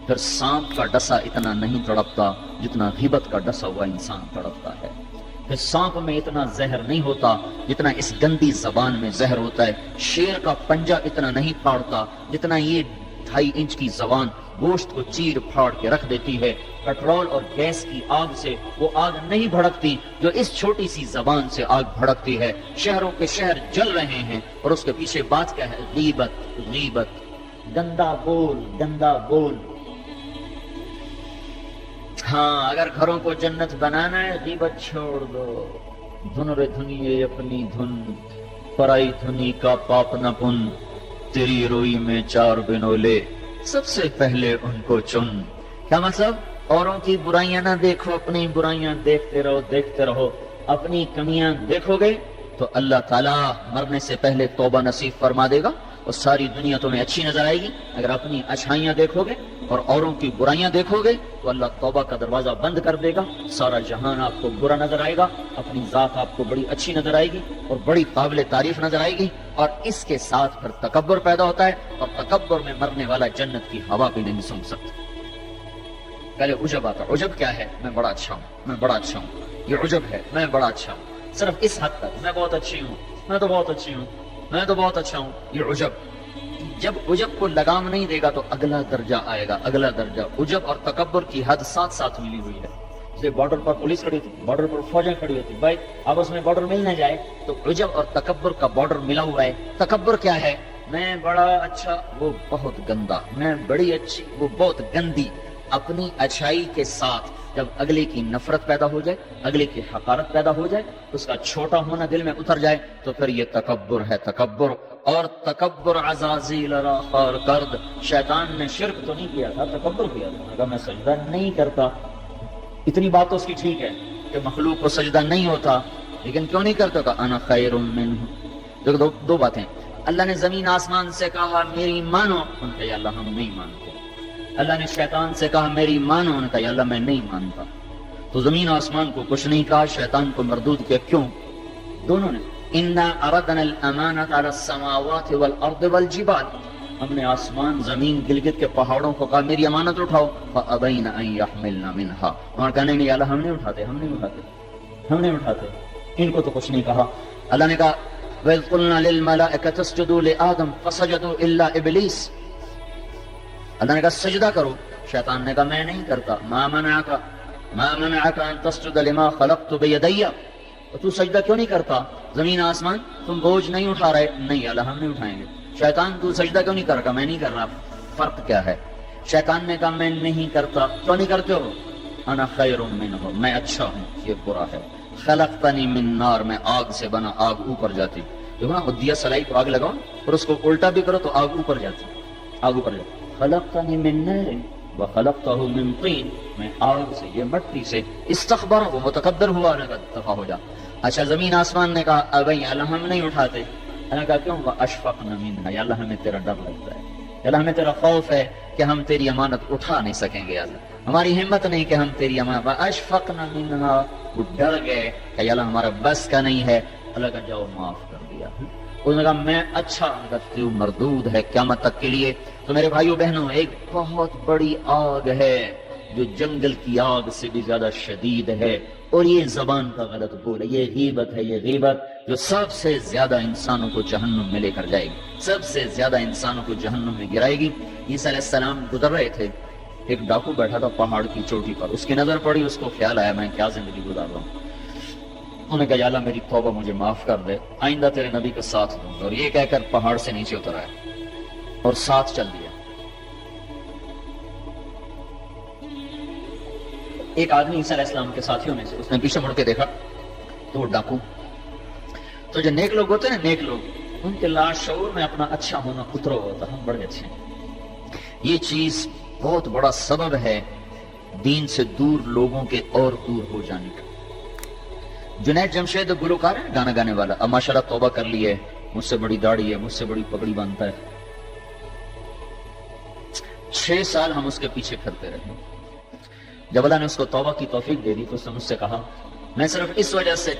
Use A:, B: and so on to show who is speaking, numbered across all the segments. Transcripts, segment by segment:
A: پھر سانپ کا ڈسا اتنا نہیں تڑپتا جتنا غیبت کا ڈسا ہوا انسان تڑپتا ہے. پھر سانپ میں اتنا زہر نہیں ہوتا جتنا اس گندی زبان میں زہر ہوتا ہے. شیر کا پنجہ اتنا نہیں پھاڑتا جتنا یہ 2.5 انچ کی زبان گوشت کو چیر پھاڑ کے رکھ دیتی ہے. پٹرول اور گیس کی آگ سے وہ آگ نہیں بھڑکتی جو اس چھوٹی سی زبان سے آگ بھڑکتی ہے. شہروں کے شہر جل رہے ہیں اور اس کے پیچھے بات کیا ہے؟ غیبت. غیبت، گندا بول، گندا بول. ہاں اگر گھروں کو جنت بنانا ہے غیبت چھوڑ دو. دھن رے دھنیے اپنی دھن، پرائی دھنی کا پاپ نہ پن. تیری روئی میں 4 بنولے، سب سے پہلے ان کو چن. کیا مطلب؟ اوروں کی برائیاں نہ دیکھو، اپنی برائیاں دیکھتے رہو، دیکھتے رہو. اپنی کمیاں دیکھو گے تو اللہ تعالیٰ مرنے سے پہلے توبہ نصیب فرما دے گا اور ساری دنیا تمہیں اچھی نظر آئے گی. اگر اپنی اچھائیاں دیکھو گے اور اوروں کی برائیاں دیکھو گے تو اللہ توبہ کا دروازہ بند کر دے گا. سارا جہان آپ کو برا نظر آئے گا، اپنی ذات آپ کو بڑی اچھی نظر آئے گی اور بڑی قابل تعریف نظر آئے گی. اور اس کے ساتھ پھر تکبر پیدا ہوتا ہے اور تکبر میں مرنے والا جنت کی ہوا بھی نہیں سن سکتا. پہلے عجب آتا. عجب کیا ہے؟ میں بڑا اچھا ہوں، میں بڑا اچھا ہوں. یہ عجب ہے، میں بڑا اچھا ہوں. صرف اس حد تک میں بہت اچھی ہوں، میں تو بہت اچھی ہوں، میں تو بہت اچھا ہوں. یہ عجب. جب عجب کو لگام نہیں دے گا تو اگلا درجہ آئے گا، اگلا درجہ. عجب اور تکبر کی حد ساتھ ساتھ ملی ہوئی ہے. جیسے بارڈر پر پولیس کھڑی ہوتی، بارڈر پر فوجیں کھڑی ہوتی. بھائی اب اس میں بارڈر مل نہ جائے تو عجب اور تکبر کا بارڈر ملا ہوا ہے. تکبر کیا ہے؟ میں بڑا اچھا، وہ بہت گندا. میں بڑی اچھی، وہ بہت گندی. اپنی اچھائی کے ساتھ جب اگلے کی نفرت پیدا ہو جائے، اگلے کی حقارت پیدا ہو جائے، اس کا چھوٹا ہونا دل میں اتر جائے تو پھر یہ تکبر ہے. تکبر. اور تکبر عزازیل را خار کرد. شیطان نے شرک تو نہیں کیا تھا، تکبر کیا تھا. اگر میں سجدہ نہیں کرتا، اتنی بات تو اس کی ٹھیک ہے کہ مخلوق کو سجدہ نہیں ہوتا، لیکن کیوں نہیں کرتا؟ کہ انا خیر منہ. دیکھو دو باتیں. اللہ نے زمین آسمان سے کہا میری مانو، ان کا یا اللہ ہم نہیں مانتے. اللہ نے شیطان سے کہا میری مانو، ان کا یا اللہ میں نہیں مانتا. تو زمین آسمان کو کچھ نہیں کہا، شیطان کو مردود کیا. کیوں؟ دونوں نے. انا اردنا الامانۃ علی السماوات والارض والجبال. ہم نے آسمان، زمین، گلگت کے پہاڑوں کو کہا میری امانت اٹھاؤ. فابین ان یحملن منها. اور کہنے نہیں اللہ ہم نہیں اٹھاتے، ہم نہیں اٹھاتے، ہم نہیں اٹھاتے. ان کو تو کچھ نہیں کہا. اللہ نے کہا وَإِذْ قُلْنَا لِلْمَلَائِكَةِ اسْجُدُوا لِآدَمَ فَسَجَدُوا إِلَّا إِبْلِيسَ. اللہ نے کہا سجدہ کرو. شیطان نے کہا میں نہیں کرتا. ما منعك ان تسجد لما خلقت بيدي. تو سجدہ کیوں نہیں کرتا؟ زمین آسمان تم بوجھ نہیں اٹھا رہے. نہیں اللہ ہم نہیں اٹھائیں گے. شیطان تو سجدہ کیوں نہیں کر رہا؟ میں نہیں کر رہا. فرق کیا ہے؟ شیطان نے کہا میں نہیں کرتا. کیوں نہیں کرتے ہو؟ انا خیر منہ، میں اچھا ہوں، یہ برا ہے. خلقتنی من نار، میں آگ سے بنا، آگ اوپر جاتی. دیکھو نا دیا سلائی کو آگ لگاؤ اور اس کو الٹا بھی کرو تو آگ اوپر جاتی، آگ اوپر جاتی. خلقتنی من نار وخلقتہ من طین، میں آگ سے، یہ مٹی سے. استخبر، وہ متکبر ہوا، نے کہا دفع ہو جا. اچھا زمین آسمان نے کہا ابھی اللہ ہم نہیں اٹھاتے. اللہ نے کہا کیوں؟ واشفقن منها، یا اللہ ہمیں تیرا ڈر لگتا ہے، یا اللہ ہمیں تیرا خوف ہے کہ ہم تیری امانت اٹھا نہیں سکیں گے. یا اللہ ہماری ہمت نہیں کہ ہم تیری امانت. واشفقن منها، وہ ڈر گئے کہ یا اللہ ہمارا بس کا نہیں ہے. اللہ کا جاؤ معاف کر دیا. انہوں نے کہا میں اچھا کرتی ہوں، مردود ہے قیامت تک کے لیے. تو میرے بھائیو بہنوں، ایک بہت بڑی آگ ہے جو جنگل کی آگ سے بھی زیادہ شدید ہے، اور یہ زبان کا غلط بول ہے. یہ غیبت ہے. یہ غیبت جو سب سے زیادہ انسانوں کو جہنم میں لے کر جائے گی، سب سے زیادہ انسانوں کو جہنم میں گرائے گی. عیسیٰ علیہ السلام گزر رہے تھے، ایک ڈاکو بیٹھا تھا پہاڑ کی چوٹی پر. اس کی نظر پڑی، اس کو خیال آیا میں کیا زندگی گزار رہا ہوں. انہوں نے کہا یا اللہ میری توبہ مجھے معاف کر دے، آئندہ تیرے نبی کا ساتھ دوں گا. اور یہ کہہ کر پہاڑ سے نیچے اتر آیا اور ساتھ چل دیا. ایک آدمی عیسیٰ علیہ السلام کے ساتھیوں میں سے، اس نے پیچھے مڑ کے دیکھا تو وہ ڈاکو. تو جو نیک لوگ ہوتے ہیں نا، نیک لوگ، ان کے لاشعور میں اپنا اچھا ہونا اترا ہوتا ہے، ہم بڑے اچھے ہیں. یہ چیز بہت بڑا سبب ہے دین سے دور لوگوں کے اور دور ہو جانے کا. جنید جمشید گلوکار ہے، گانا گانے والا، اب ماشاءاللہ توبہ کر لی ہے، مجھ سے بڑی داڑھی ہے، مجھ سے بڑی پگڑی باندھتا ہے. 6 سال ہم اس کے پیچھے پھرتے رہے. جب اللہ نے اس کو توبہ کی توفیق دے دی تو اس نے مجھ سے کہا میں صرف اس وجہ سے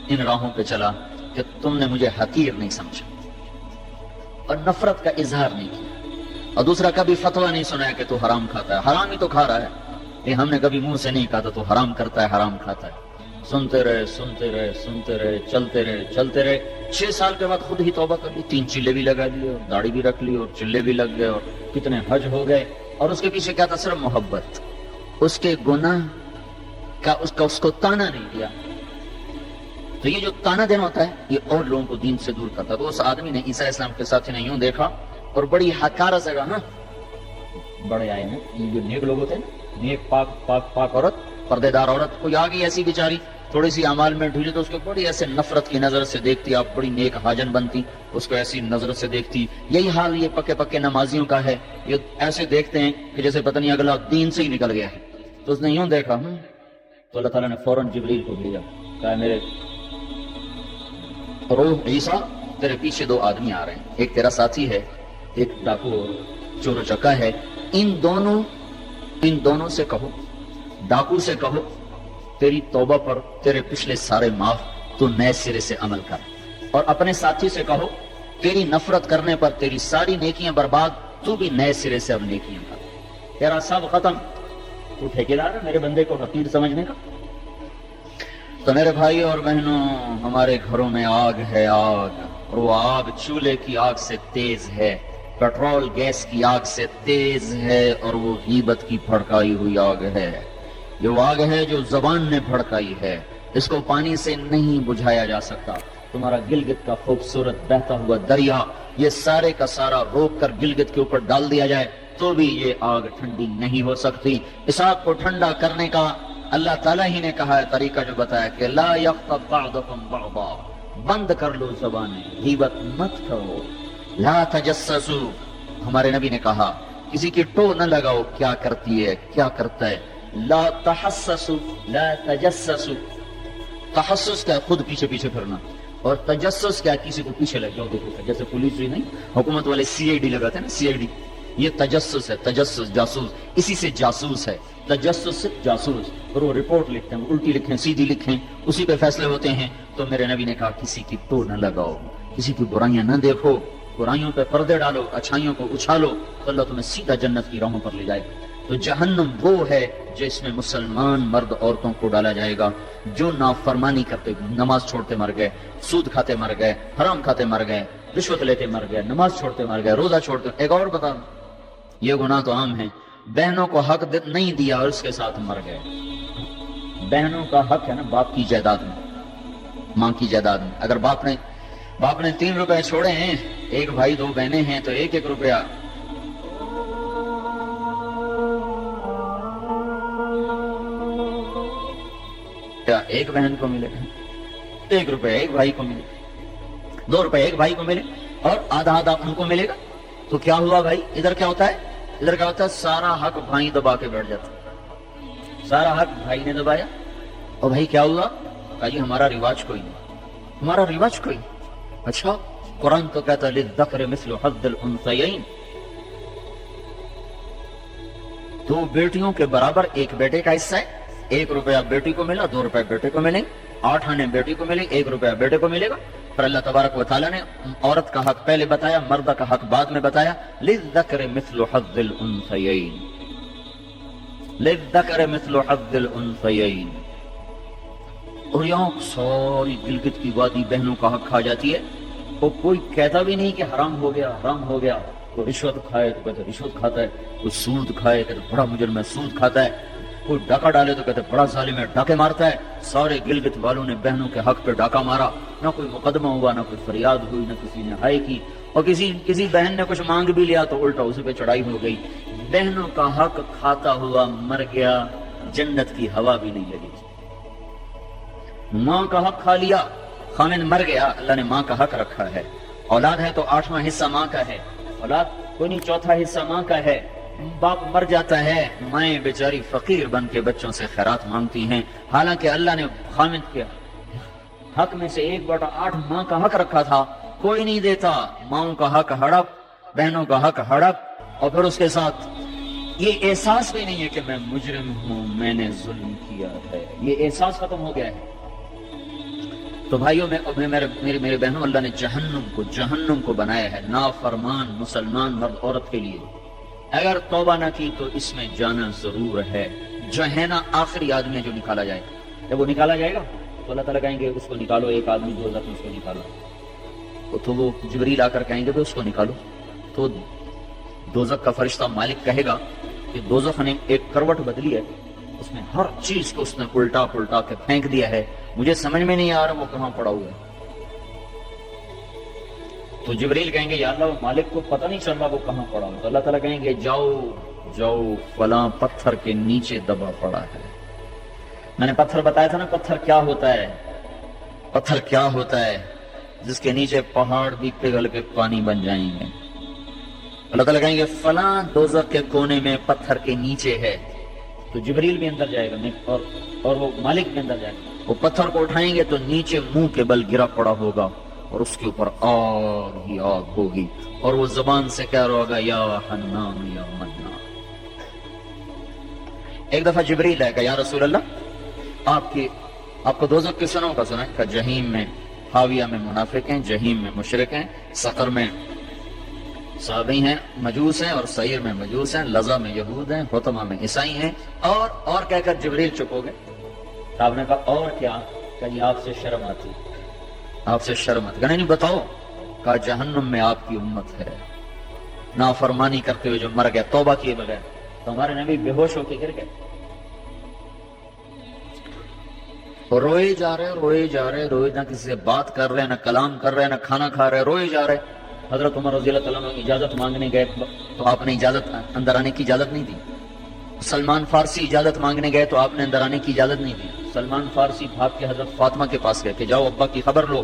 A: ان راہوں پہ چلا کہ تم نے مجھے حقیر نہیں سمجھا اور نفرت کا اظہار نہیں کیا. اور دوسرا کبھی فتوا نہیں سنا ہے کہ تو حرام کھاتا ہے، حرام ہی تو کھا رہا ہے، یہ ہم نے کبھی منہ سے نہیں کہا تھا تو حرام کرتا ہے، حرام کھاتا ہے۔ سنتے رہے سنتے رہے سنتے رہے، چلتے رہے چلتے رہے، 6 سال کے بعد خود ہی توبہ کر لی، 3 چلے بھی لگا لیے اور داڑھی بھی رکھ لی اور چلے بھی لگ گئے اور کتنے حج ہو گئے، اور اس کے پیچھے کیا تھا؟ صرف محبت، اس کے گناہ کا اس کو تانا نہیں دیا۔ تو یہ جو تانا دینا ہوتا ہے یہ اور لوگوں کو دین سے دور کرتا ہے۔ تو اس آدمی نے عیسیٰ اسلام کے ساتھی نے یوں دیکھا اور بڑی حقارہ سے کہا، بڑے آئے ہیں یہ جو نیک لوگ ہوتے ہیں، نیک پاک پاک پاک عورت، پردے دار عورت، کوئی آ گئی ایسی بیچاری تھوڑی سی اعمال میں ڈھیلی تو اس کو بڑی ایسے نفرت کی نظر سے دیکھتی، آپ بڑی نیک حاجن بنتی اس کو ایسی نظر سے دیکھتی۔ یہی حال یہ پکے پکے نمازیوں کا ہے، یہ ایسے دیکھتے ہیں کہ جیسے پتہ نہیں اگلا دین سے ہی نکل گیا ہے۔ تو اس نے یوں دیکھا تو اللہ تعالیٰ نے فوراً جبریل کو بھیجا، کہا میرے روح عیسیٰ تیرے پیچھے 2 آدمی آ رہے ہیں، ایک تیرا ساتھی ہے، ایک ڈاکو چور و چکا ہے، ان دونوں سے کہو، ڈاکو سے کہو تیری توبہ پر تیرے پچھلے سارے معاف، تو نئے سرے سے عمل کر، اور اپنے ساتھی سے کہو تیری نفرت کرنے پر تیری ساری نیکیاں برباد، تو بھی نئے سرے سے اب نیکیاں کر، تیرا سب ختم، تو ٹھیکیدار ہے میرے بندے کو حقیر سمجھنے کا۔ تو میرے بھائی اور بہنوں، ہمارے گھروں میں آگ ہے، آگ، اور وہ آگ چولہے کی آگ سے تیز ہے، پیٹرول گیس کی آگ سے تیز ہے، اور وہ غیبت کی بھڑکائی ہوئی آگ ہے۔ یہ وہ آگ ہے جو زبان نے بھڑکائی ہے، اس کو پانی سے نہیں بجھایا جا سکتا۔ تمہارا گلگت کا خوبصورت بہتا ہوا دریا یہ سارے کا سارا روک کر گلگت کے اوپر ڈال دیا جائے تو بھی یہ آگ ٹھنڈی نہیں ہو سکتی۔ اس آگ کو ٹھنڈا کرنے کا اللہ تعالیٰ ہی نے کہا ہے طریقہ، جو بتایا کہ لا یغتب بعضکم بعضا، بند کر لو زبانیں، غیبت مت کرو، لا تجسسوا، ہمارے نبی نے کہا کسی کی ٹو نہ لگاؤ کیا کرتی ہے کیا کرتا ہے، لا تحسسوا لا تجسسوا، تحسس کیا خود پیچھے پیچھے پھرنا، اور تجسس کیا کسی کو پیچھے لگ جاؤ، دیکھو جیسے پولیس بھی نہیں حکومت والے سی آئی ڈی لگاتے ہیں نا، سی آئی ڈی، یہ تجسس ہے، تجسس جاسوس، اسی سے جاسوس ہے، تجسس سے جاسوس، اور وہ رپورٹ لکھتے ہیں، الٹی لکھیں سیدھی لکھیں، اسی پہ فیصلے ہوتے ہیں۔ تو میرے نبی نے کہا کسی کی ٹو نہ لگاؤ، کسی کی برائیاں نہ دیکھو، برائیوں پہ پردے ڈالو، اچھائیوں کو اچھالو تو اللہ تمہیں سیدھا جنت کی راہوں پر لے جائے۔ تو جہنم وہ ہے جس میں مسلمان مرد عورتوں کو ڈالا جائے گا جو نافرمانی کرتے، نماز چھوڑتے مر گئے، سود کھاتے مر گئے، حرام کھاتے مر گئے، رشوت لیتے مر گئے، نماز چھوڑتے مر گئے، روزہ چھوڑتے۔ ایک اور بتا، یہ گناہ تو عام ہے، بہنوں کو حق نہیں دیا اور اس کے ساتھ مر گئے۔ بہنوں کا حق ہے نا باپ کی جائیداد میں، ماں کی جائیداد میں، اگر باپ نے 3 روپے چھوڑے ہیں، ایک بھائی 2 بہنیں ہیں تو 1 روپیہ ایک بہن کو ملے، 1 روپے ایک بھائی کو ملے، 2 روپے ایک بھائی کو ملے، اور آدھا آدھا ان کو ملے گا۔ تو کیا ہوا بھائی؟ ادھر کیا ہوتا ہے سارا حق بھائی دبا کے بیٹھ جاتا، سارا حق بھائی نے دبایا، اور بھائی کیا ہوا؟ کہا جی ہمارا رواج کوئی نہیں، ہمارا رواج کوئی نہیں۔ اچھا قرآن تو کہتا ہے للذکر مثل حظ الانثیین، 2 بیٹیوں کے برابر ایک بیٹے کا حصہ ہے، 1 روپیہ بیٹی کو ملا، 2 روپے بیٹے کو ملیں، 8 آنے بیٹی کو ملیں، 1 روپیہ بیٹے کو ملے گا۔ پر اللہ تبارک و تعالیٰ نے عورت کا حق پہلے بتایا، مرد کا حق بعد میں بتایا، للذکر مثل حظ الانثیین، للذکر مثل حظ الانثیین۔ اور یہاں ساری گلگت کی وادی بہنوں کا حق کھا جاتی ہے، اور کوئی کہتا بھی نہیں کہ حرام ہو گیا حرام ہو گیا۔ کوئی رشوت کھائے تو کہتے رشوت کھاتا ہے، کوئی سود کھائے کہتے بڑا مجرم ہے سود کھاتا ہے، کوئی ڈاکہ ڈالے تو کہتے بڑا ظالم ہے ڈاکے مارتا ہے۔ سارے گلگت والوں نے بہنوں کے حق پہ ڈاکہ مارا، نہ کوئی مقدمہ ہوا، نہ کوئی فریاد ہوئی، نہ کسی نے ہائے کی، اور کسی بہن نے کچھ مانگ بھی لیا تو الٹا اسی پہ چڑھائی ہو گئی۔ بہنوں کا حق کھاتا ہوا مر گیا، جنت کی ہوا بھی نہیں لگی۔ ماں کا حق کھا لیا، خامن مر گیا، اللہ نے ماں کا حق رکھا ہے۔ اولاد ہے تو 8واں حصہ ماں کا ہے، اولاد کوئی نہیں 4تھا حصہ ماں کا ہے۔ باپ مر جاتا ہے، مائیں بیچاری فقیر بن کے بچوں سے خیرات مانگتی ہیں، حالانکہ اللہ نے خامن کے حق میں سے 1/8 ماں کا حق رکھا تھا، کوئی نہیں دیتا۔ ماؤں کا حق ہڑپ، بہنوں کا حق ہڑپ، اور پھر اس کے ساتھ یہ احساس بھی نہیں ہے کہ میں مجرم ہوں، میں نے ظلم کیا ہے، یہ احساس ختم ہو گیا ہے۔ تو بھائیوں میرے بہنوں، اللہ نے جہنم کو بنایا ہے نافرمان مسلمان مرد عورت کے لیے۔ اگر توبہ نہ کی تو اس میں جانا ضرور ہے. جو ہے نا آخری آدمی جو نکالا جائے گا. جب وہ نکالا جائے گا تو اللہ تعالیٰ کہیں گے اس کو نکالو. ایک آدمی دوزخ میں اس کو نکالو. تو وہ جبریل آ کر کہیں گے تو اس کو نکالو. تو دوزخ کا فرشتہ مالک کہے گا کہ دوزخ نے ایک کروٹ بدلی ہے, اس میں ہر چیز کو اس نے الٹا پلٹا کے پھینک دیا ہے, مجھے سمجھ میں نہیں آ رہا وہ کہاں پڑا ہوا ہے. تو جبریل کہیں گے یا اللہ وہ مالک کو پتہ نہیں چل رہا وہ کہاں پڑا ہوا. تو اللہ تعالیٰ کہیں گے جاؤ جاؤ فلاں پتھر کے نیچے دبا پڑا ہے. میں نے پتھر بتایا تھا نا, پتھر کیا ہوتا ہے, پتھر کیا ہوتا ہے جس کے نیچے پہاڑ بھی پگھل کے پانی بن جائیں گے. اللہ تعالیٰ کہیں گے فلاں دوزخ کے کونے میں پتھر کے نیچے ہے. تو جبریل بھی اندر جائے گا اور وہ مالک بھی اندر جائے گا. وہ پتھر کو اٹھائیں گے تو نیچے منہ کے بل گرا پڑا ہوگا اور اس کے اوپر آگ ہی آگ ہوگی, اور وہ زبان سے کہہ رہا ہوگا یا حنان یا منان. ایک دفعہ جبریل آئے گا یا رسول اللہ آپ کو دوزخ کے سنوں کا سنا ہے کہ جہیم میں حاویہ میں منافق ہیں, جہیم میں مشرک ہیں, سقر میں صحابی ہیں مجوس ہیں, اور سعیر میں مجوس ہیں, لظہ میں یہود ہیں, حطمہ میں عیسائی ہیں. اور کہہ کر جبریل چپ ہو گئے. آپ نے کہا اور کیا, کہ جی آپ سے شرم آتی, آپ سے شرم آتی. کہا نہیں بتاؤ. کہا جہنم میں آپ کی امت ہے نافرمانی کرتے ہوئے جو مر گیا توبہ کیے بغیر. تو ہمارے نبی بے ہوش ہو کے گر گئے, روئے جا رہے, نہ کسی سے بات کر رہے, نہ کلام کر رہے, نہ کھانا کھا رہے, روئے جا رہے. حضرت عمر رضی اللہ تعالیٰ عنہ اجازت مانگنے گئے تو آپ نے اندر آنے کی اجازت نہیں دی. سلمان فارسی اجازت مانگنے گئے تو آپ نے اندر آنے کی اجازت نہیں دی. سلمان فارسی بھاگ کے حضرت فاطمہ کے پاس گئے کہ جاؤ ابا کی خبر لو.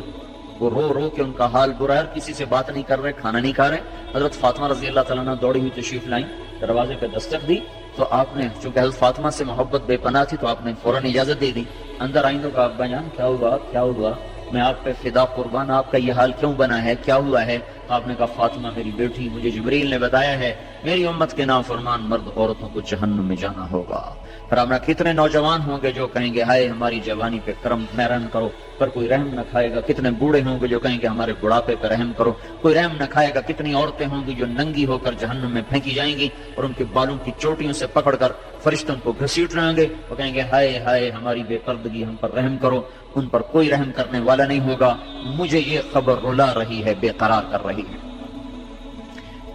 A: وہ رو کے ان کا حال برا ہے, کسی سے بات نہیں کر رہے, کھانا نہیں کھا رہے. حضرت فاطمہ رضی اللہ تعالیٰ عنہ دوڑی ہوئی تشریف لائیں, دروازے پہ دستک دی تو آپ نے, چونکہ حضرت فاطمہ سے محبت بے پناہ تھی, تو آپ نے فوراً اجازت دے دی. اندر آئیں تو کہا ابا جان کیا ہوا, میں آپ پہ فدا قربان, آپ کا یہ حال کیوں بنا ہے, کیا ہوا ہے؟ آپ نے کہا فاطمہ میری بیٹی, مجھے جبریل نے بتایا ہے میری امت کے نافرمان مرد عورتوں کو جہنم میں جانا ہوگا. فرمایا کتنے نوجوان ہوں گے جو کہیں گے ہائے ہماری جوانی پہ کرم میں رحم کرو, پر کوئی رحم نہ کھائے گا. کتنے بوڑھے ہوں گے جو کہیں گے ہمارے بڑھاپے پہ رحم کرو, کوئی رحم نہ کھائے گا. کتنی عورتیں ہوں گی جو ننگی ہو کر جہنم میں پھینکی جائیں گی اور ان کے بالوں کی چوٹیوں سے پکڑ کر فرشتوں کو گھسیٹ رہیں گے, وہ کہیں گے ہائے ہائے ہماری بے پردگی, ہم پر رحم کرو. ان پر کوئی رحم کرنے والا نہیں ہوگا. مجھے یہ خبر رلا رہی ہے, بے قرار کر رہی ہے.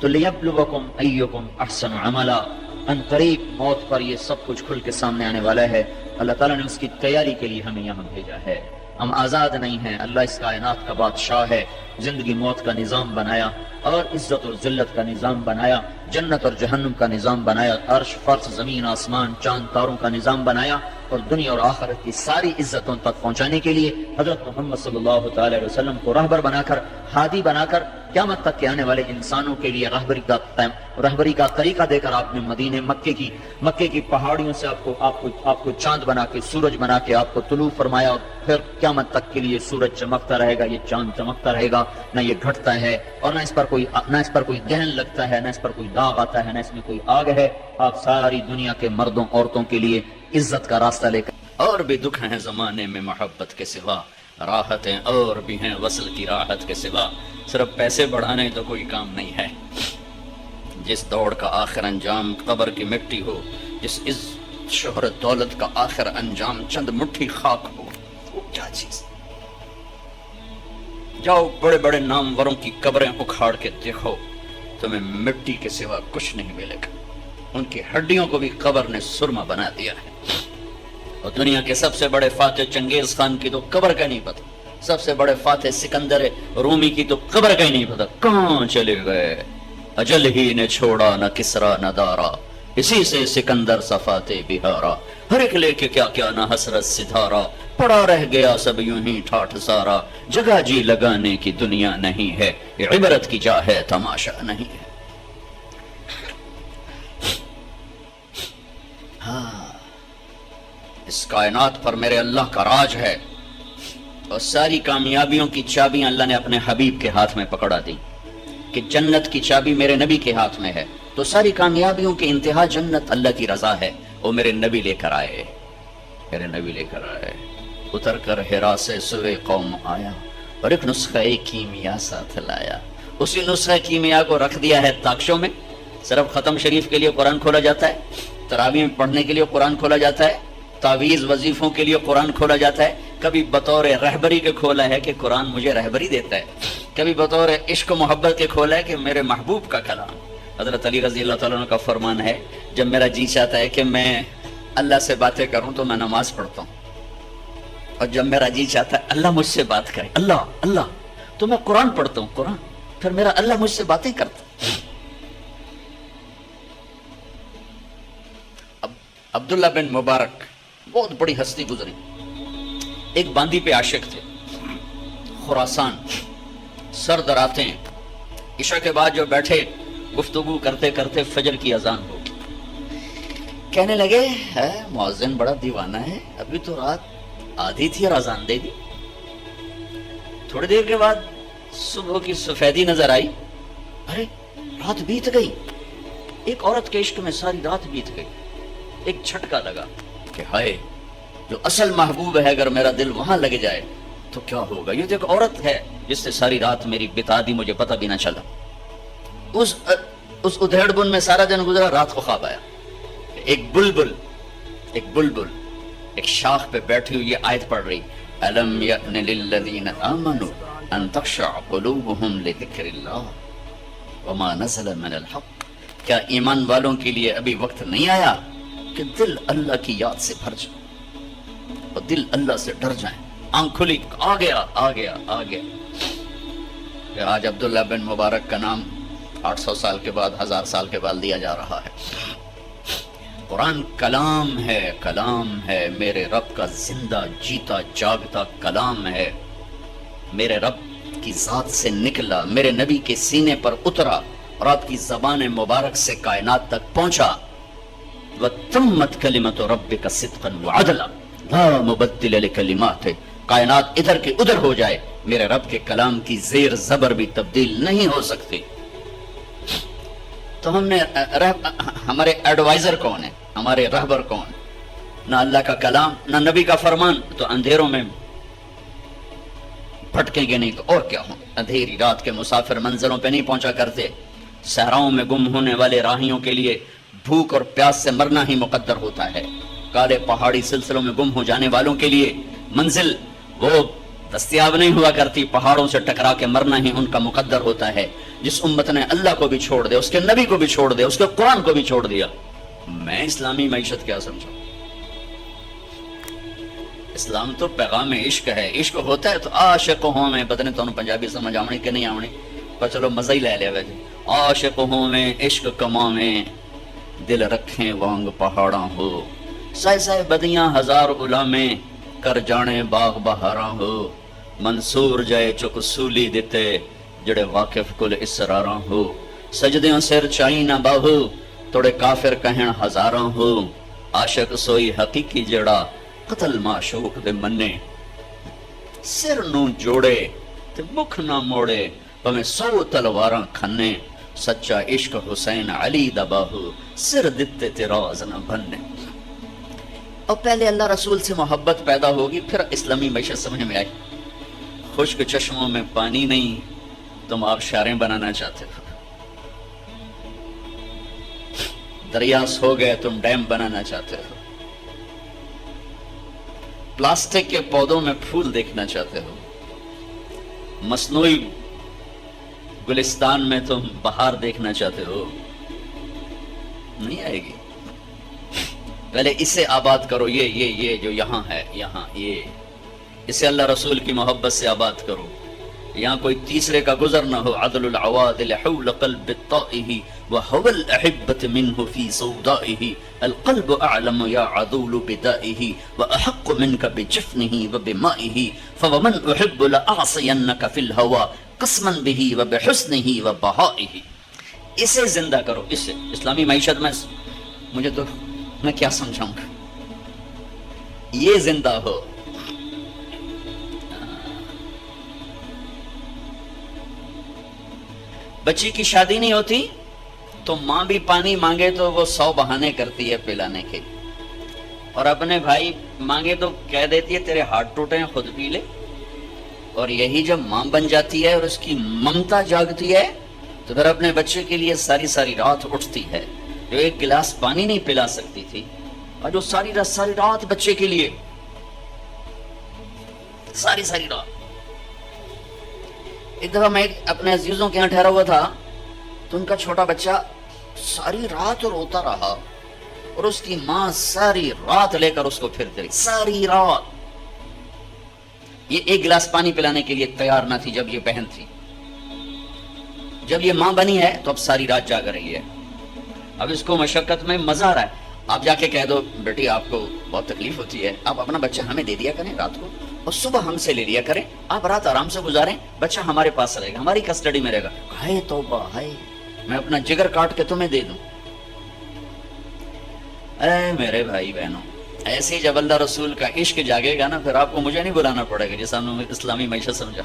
A: تو لیبلوکم ایکم احسن عملا, ان قریب موت پر یہ سب کچھ کھل کے سامنے آنے والا ہے. اللہ تعالیٰ نے اس کی تیاری کے لیے ہمیں یہاں بھیجا ہے. ہم آزاد نہیں ہیں, اللہ اس کائنات کا بادشاہ ہے. زندگی موت کا نظام بنایا اور عزت اور ذلت کا نظام بنایا, جنت اور جہنم کا نظام بنایا, عرش فرش زمین آسمان چاند تاروں کا نظام بنایا, اور دنیا اور آخرت کی ساری عزتوں تک پہنچانے کے لیے حضرت محمد صلی اللہ تعالی علیہ وسلم کو رہبر بنا کر, ہادی بنا کر, قیامت تک کے آنے والے انسانوں کے لیے رہبری کا طریقہ دے کر آپ نے مدینے مکے کی پہاڑیوں سے آپ کو چاند بنا کے, سورج بنا کے آپ کو طلوع فرمایا. اور پھر قیامت تک کے لیے سورج چمکتا رہے گا, یہ چاند چمکتا رہے گا, نہ یہ گھٹتا ہے اور نہ اس پر کوئی دہن لگتا ہے, نہ اس پر کوئی داغ آتا ہے, نہ اس میں کوئی آگ ہے. آپ ساری دنیا کے مردوں عورتوں کے لیے عزت کا راستہ لے کر. اور بھی دکھ ہیں زمانے میں محبت کے سوا, راحتیں اور بھی ہیں وصل کی راحت کے سوا. صرف پیسے بڑھانے تو کوئی کام نہیں ہے. جس دوڑ کا آخر انجام قبر کی مٹی ہو, جس شہرت دولت کا آخر انجام چند مٹھی خاک ہو, وہ کیا چیز. جاؤ بڑے بڑے ناموروں کی قبریں اکھاڑ کے دیکھو, تمہیں مٹی کے سوا کچھ نہیں ملے گا. ان کی ہڈیوں کو بھی قبر نے سرما بنا دیا ہے. اور دنیا کے سب سے بڑے فاتح چنگیز خان کی تو قبر کا نہیں پتا, سب سے بڑے فاتح سکندر رومی کی تو قبر کا ہی نہیں پتا. کہاں چلے گئے؟ اجل ہی نے چھوڑا نہ کسرا نہ دارا, اسی سے سکندر صفاتے بہارا. ہر ایک لے کے کیا کیا نہ حسرت ستارا, پڑا رہ گیا سب یوں ہی ٹھاٹھ سارا. جگہ جی لگانے کی دنیا نہیں ہے, یہ عبرت کی جا ہے تماشا نہیں ہے. ہاں, اس کائنات پر میرے اللہ کا راج ہے, اور ساری کامیابیوں کی چابیاں اللہ نے اپنے حبیب کے ہاتھ میں پکڑا دی کہ جنت کی چابی میرے نبی کے ہاتھ میں ہے. تو ساری کامیابیوں کی انتہا جنت اللہ کی رضا ہے. وہ میرے نبی لے کر آئے, اتر کر ہرا سے سوئے قوم آیا, اور ایک نسخہ کیمیا ساتھ لایا. اسی نسخہ کیمیا کو رکھ دیا ہے تاکشوں میں, صرف ختم شریف کے لیے قرآن کھولا جاتا ہے، تراویح میں پڑھنے کے لیے قرآن کھولا جاتا ہے، تعویذ وظیفوں کے لیے قرآن کھولا جاتا ہے، کبھی بطور رہبری کے کھولا ہے کہ قرآن مجھے رہبری دیتا ہے، کبھی بطور عشق و محبت کے کھولا ہے کہ میرے محبوب کا کلام۔ حضرت علی رضی اللہ تعالیٰ عنہ کا فرمان ہے، جب میرا جی چاہتا ہے کہ میں اللہ سے باتیں کروں تو میں نماز پڑھتا ہوں، اور جب میرا جی چاہتا ہے اللہ مجھ سے بات کرے، اللہ اللہ، تو میں قرآن پڑھتا ہوں، قرآن، پھر میرا اللہ مجھ سے باتیں کرتا۔ عبداللہ بن مبارک بہت بڑی ہستی گزری، ایک باندی پہ عاشق تھے، خراسان، سرد راتیں، عشاء کے بعد جو بیٹھے گفتگو کرتے کرتے فجر کی اذان ہو، کہنے لگے ہے مؤذن بڑا دیوانہ ہے، ابھی تو رات آدھی تھی اور اذان دے دی۔ تھوڑی دیر کے بعد صبح کی سفیدی نظر آئی، ارے رات بیت گئی، ایک عورت کے عشق میں ساری رات بیت گئی۔ ایک جھٹکا لگا کہ ہائے، جو اصل محبوب ہے اگر میرا دل وہاں لگ جائے تو کیا ہوگا، یہ تو ایک عورت ہے جس سے ساری رات میری بتا دی، مجھے پتہ بھی نہ چلا۔ اس ادھیڑ بن میں سارا دن گزرا، رات کو خواب آیا، ایک بلبل ایک شاخ پہ بیٹھی ہوئی یہ آیت پڑھ رہی، أَلَمْ يَأْنِ لِلَّذِينَ آمَنُوا أَن تَخْشَعَ قُلُوبُهُمْ لِذِكْرِ اللَّهِ وَمَا نَزَلَ مِنَ الْحَقِّ، کیا ایمان والوں کے لیے ابھی وقت نہیں آیا کہ دل اللہ کی یاد سے بھر جائے اور دل اللہ سے ڈر جائیں، آنکھ کھلی، آ گیا۔ کہ آج عبداللہ بن مبارک کا نام 800 سال کے بعد، 1000 سال کے بعد لیا جا رہا ہے۔ قرآن کلام ہے، میرے رب کا زندہ جیتا جاگتا کلام ہے، میرے رب کی ذات سے نکلا، میرے نبی کے سینے پر اترا اور آپ کی زبان مبارک سے کائنات تک پہنچا۔ وَتَمَّتْ كَلِمَةُ رَبِّكَ صِدْقًا وَعَدْلًا لَا مُبَدِّلَ لِكَلِمَاتِهِ، کائنات ادھر کے ادھر ہو جائے، میرے رب کے کلام کی زیر زبر بھی تبدیل نہیں ہو سکتی۔ تو ہم نے ہمارے ایڈوائزر کون ہے، ہمارے رہبر کون؟ نہ اللہ کا کلام، نہ نبی کا فرمان، تو اندھیروں میں بھٹکیں گے نہیں تو اور کیا ہوں۔ اندھیری رات کے مسافر منزلوں پہ نہیں پہنچا کرتے، صحراؤں میں گم ہونے والے راہیوں کے لیے بھوک اور پیاس سے مرنا ہی مقدر ہوتا ہے، کالے پہاڑی سلسلوں میں گم ہو جانے والوں کے لیے منزل وہ دستیاب نہیں ہوا کرتی، پہاڑوں سے ٹکرا کے مرنا ہی ان کا مقدر ہوتا ہے۔ جس امت نے اللہ کو بھی چھوڑ دیا، اس کے نبی کو بھی چھوڑ دیا، اس کے قرآن کو بھی چھوڑ دیا، میں اسلامی معیشت کیا سمجھوں؟ اسلام تو پیغام عشق ہے، عشق ہوتا ہے تو عاشق ہوں میں، پتہ نہیں تمہیں پنجابی سمجھ آوڑی کہ نہیں آوڑی، پر چلو مزہ ہی لے لیا ویسے، عاشق ہوں میں عشق کماویں، دل رکھیں وانگ پہاڑاں ہو، سائے بدیاں ہزار غلامیں، کر جانے باغ بہاراں ہو، منصور جائے چک سولی دیتے، جڑے واقف کل اسراراں ہو، سجدیوں سر چائی نہ باہو، توڑے کافر کہن ہزاراں ہو، عاشق سوئی حقیقی جڑا، قتل معشوق دے منے، سر نو جوڑے تے مکھ نہ موڑے، پمیں 100 تلواراں کھنے، سچا عشق حسین علی دا باہو، سر دتے تیراز نہ بننے۔ اور پہلے اللہ رسول سے محبت پیدا ہوگی، پھر اسلامی معیشت سمجھ میں آئی۔ خشک چشموں میں پانی نہیں، تم آبشاریں بنانا چاہتے ہو، دریاس ہو گئے تم ڈیم بنانا چاہتے ہو، پلاسٹک کے پودوں میں پھول دیکھنا چاہتے ہو، مصنوعی گلستان میں تم بہار دیکھنا چاہتے ہو، نہیں آئے گی۔ پہلے اسے آباد کرو، یہ جو یہاں ہے، یہاں یہ، اسے اللہ رسول کی محبت سے آباد کرو، یہاں کوئی تیسرے کا گزر نہ ہو۔ عدل العوادل حول قلب الطائه وهو الأحبة منه في سودائه، القلب أعلم يا عدول بدائه وأحق منك بجفنه وبمائه، فومن أحب لأعصينك في الهوى قسما به وبحسنه وبهائه۔ اسے زندہ کرو، اسے اسلامی معیشت میں مجھے تو میں کیا سمجھاؤں گا، یہ زندہ ہو۔ بچی کی شادی نہیں ہوتی تو ماں بھی پانی مانگے تو وہ 100 بہانے کرتی ہے پلانے کے، اور اپنے بھائی مانگے تو کہہ دیتی ہے تیرے ہاتھ ٹوٹے ہیں خود پی لے، اور یہی جب ماں بن جاتی ہے اور اس کی ممتا جاگتی ہے تو پھر اپنے بچے کے لیے ساری ساری رات اٹھتی ہے، جو ایک گلاس پانی نہیں پلا سکتی تھی، اور جو ساری رات بچے کے لیے، ساری رات۔ ایک دفعہ میں اپنے عزیزوں کے یہاں ٹھہرا ہوا تھا، تو ان کا چھوٹا بچہ ساری رات روتا رہا، اور اس کی ماں ساری رات لے کر اس کو پھرتے رہی، ساری رات۔ یہ ایک گلاس پانی پلانے کے لیے تیار نہ تھی جب یہ بہن تھی، جب یہ ماں بنی ہے تو اب ساری رات جاگ رہی ہے۔ اب اس کو مشقت میں مزہ آ رہا ہے۔ آپ جا کے کہہ دو بیٹی آپ کو بہت تکلیف ہوتی ہے، آپ اپنا بچہ ہمیں دے دیا کریں رات کو، اور صبح ہم سے لے لیا کریں، آپ رات آرام سے گزاریں، بچہ ہمارے پاس رہے گا، ہماری کسٹڈی میں رہے گا۔ ہائے توبہ، ہائے میں اپنا جگر کاٹ کے تمہیں دے دوں۔ اے میرے بھائی بہنوں، ایسے جب اللہ رسول کا عشق جاگے گا نا، پھر آپ کو مجھے نہیں بلانا پڑے گا جیسا ہم نے اسلامی معیشت سمجھا۔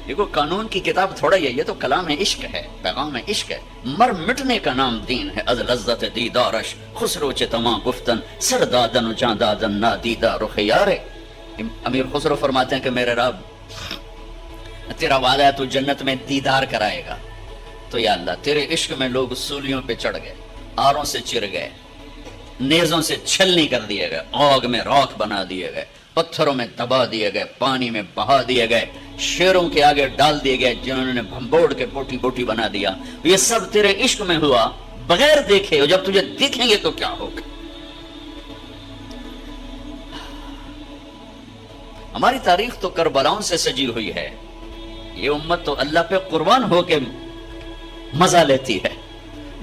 A: دیکھو قانون کی کتاب تھوڑا ہی ہے، یہ تو کلام عشق ہے، پیغام عشق ہے۔ مر مٹنے کا نام دین ہے، از لذت دیدارش خسرو چ تمام گفتن سر دادن و جان دادن نا دیدہ رخ یارے۔ امیر خسرو فرماتے ہیں کہ میرے رب تیرا وعدہ ہے تو جنت میں دیدار کرائے گا، تو یا اللہ تیرے عشق میں لوگ سولیوں پہ چڑھ گئے، آروں سے چر گئے، نیزوں سے چھلنی کر دیے گئے، آگ میں راکھ بنا دیے گئے، پتھروں میں دبا دیے گئے، پانی میں بہا دیے گئے، شیروں کے آگے ڈال دیے گئے جنہوں نے بھمبوڑ کے بوٹی بوٹی بنا دیا۔ یہ سب تیرے عشق میں ہوا بغیر دیکھے، اور جب تجھے دیکھیں گے تو کیا ہوگا؟ ہماری تاریخ تو کربلاؤں سے سجی ہوئی ہے، یہ امت تو اللہ پہ قربان ہو کے مزہ لیتی ہے۔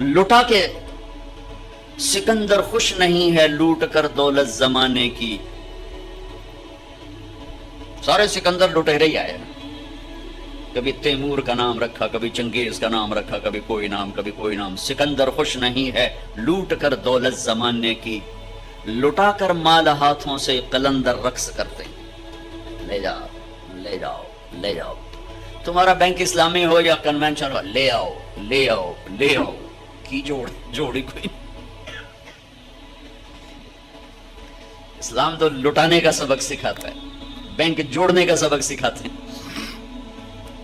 A: لٹا کے سکندر خوش نہیں ہے لوٹ کر دولت زمانے کی، سارے سکندر لٹے رہی آئے، کبھی تیمور کا نام رکھا، کبھی چنگیز کا نام رکھا، کبھی کوئی نام، کبھی کوئی نام۔ سکندر خوش نہیں ہے لوٹ کر دولت زمانے کی، لٹا کر مال ہاتھوں سے قلندر رقص کرتے، لے جاؤ لے جاؤ لے جاؤ، تمہارا بینک اسلامی ہو یا کنونشن ہو، لے آؤ لے آؤ لے آؤ، کی جوڑی کوئی۔ اسلام تو لٹانے کا سبق سکھاتا ہے، بینک جوڑنے کا سبق سکھاتے ہیں،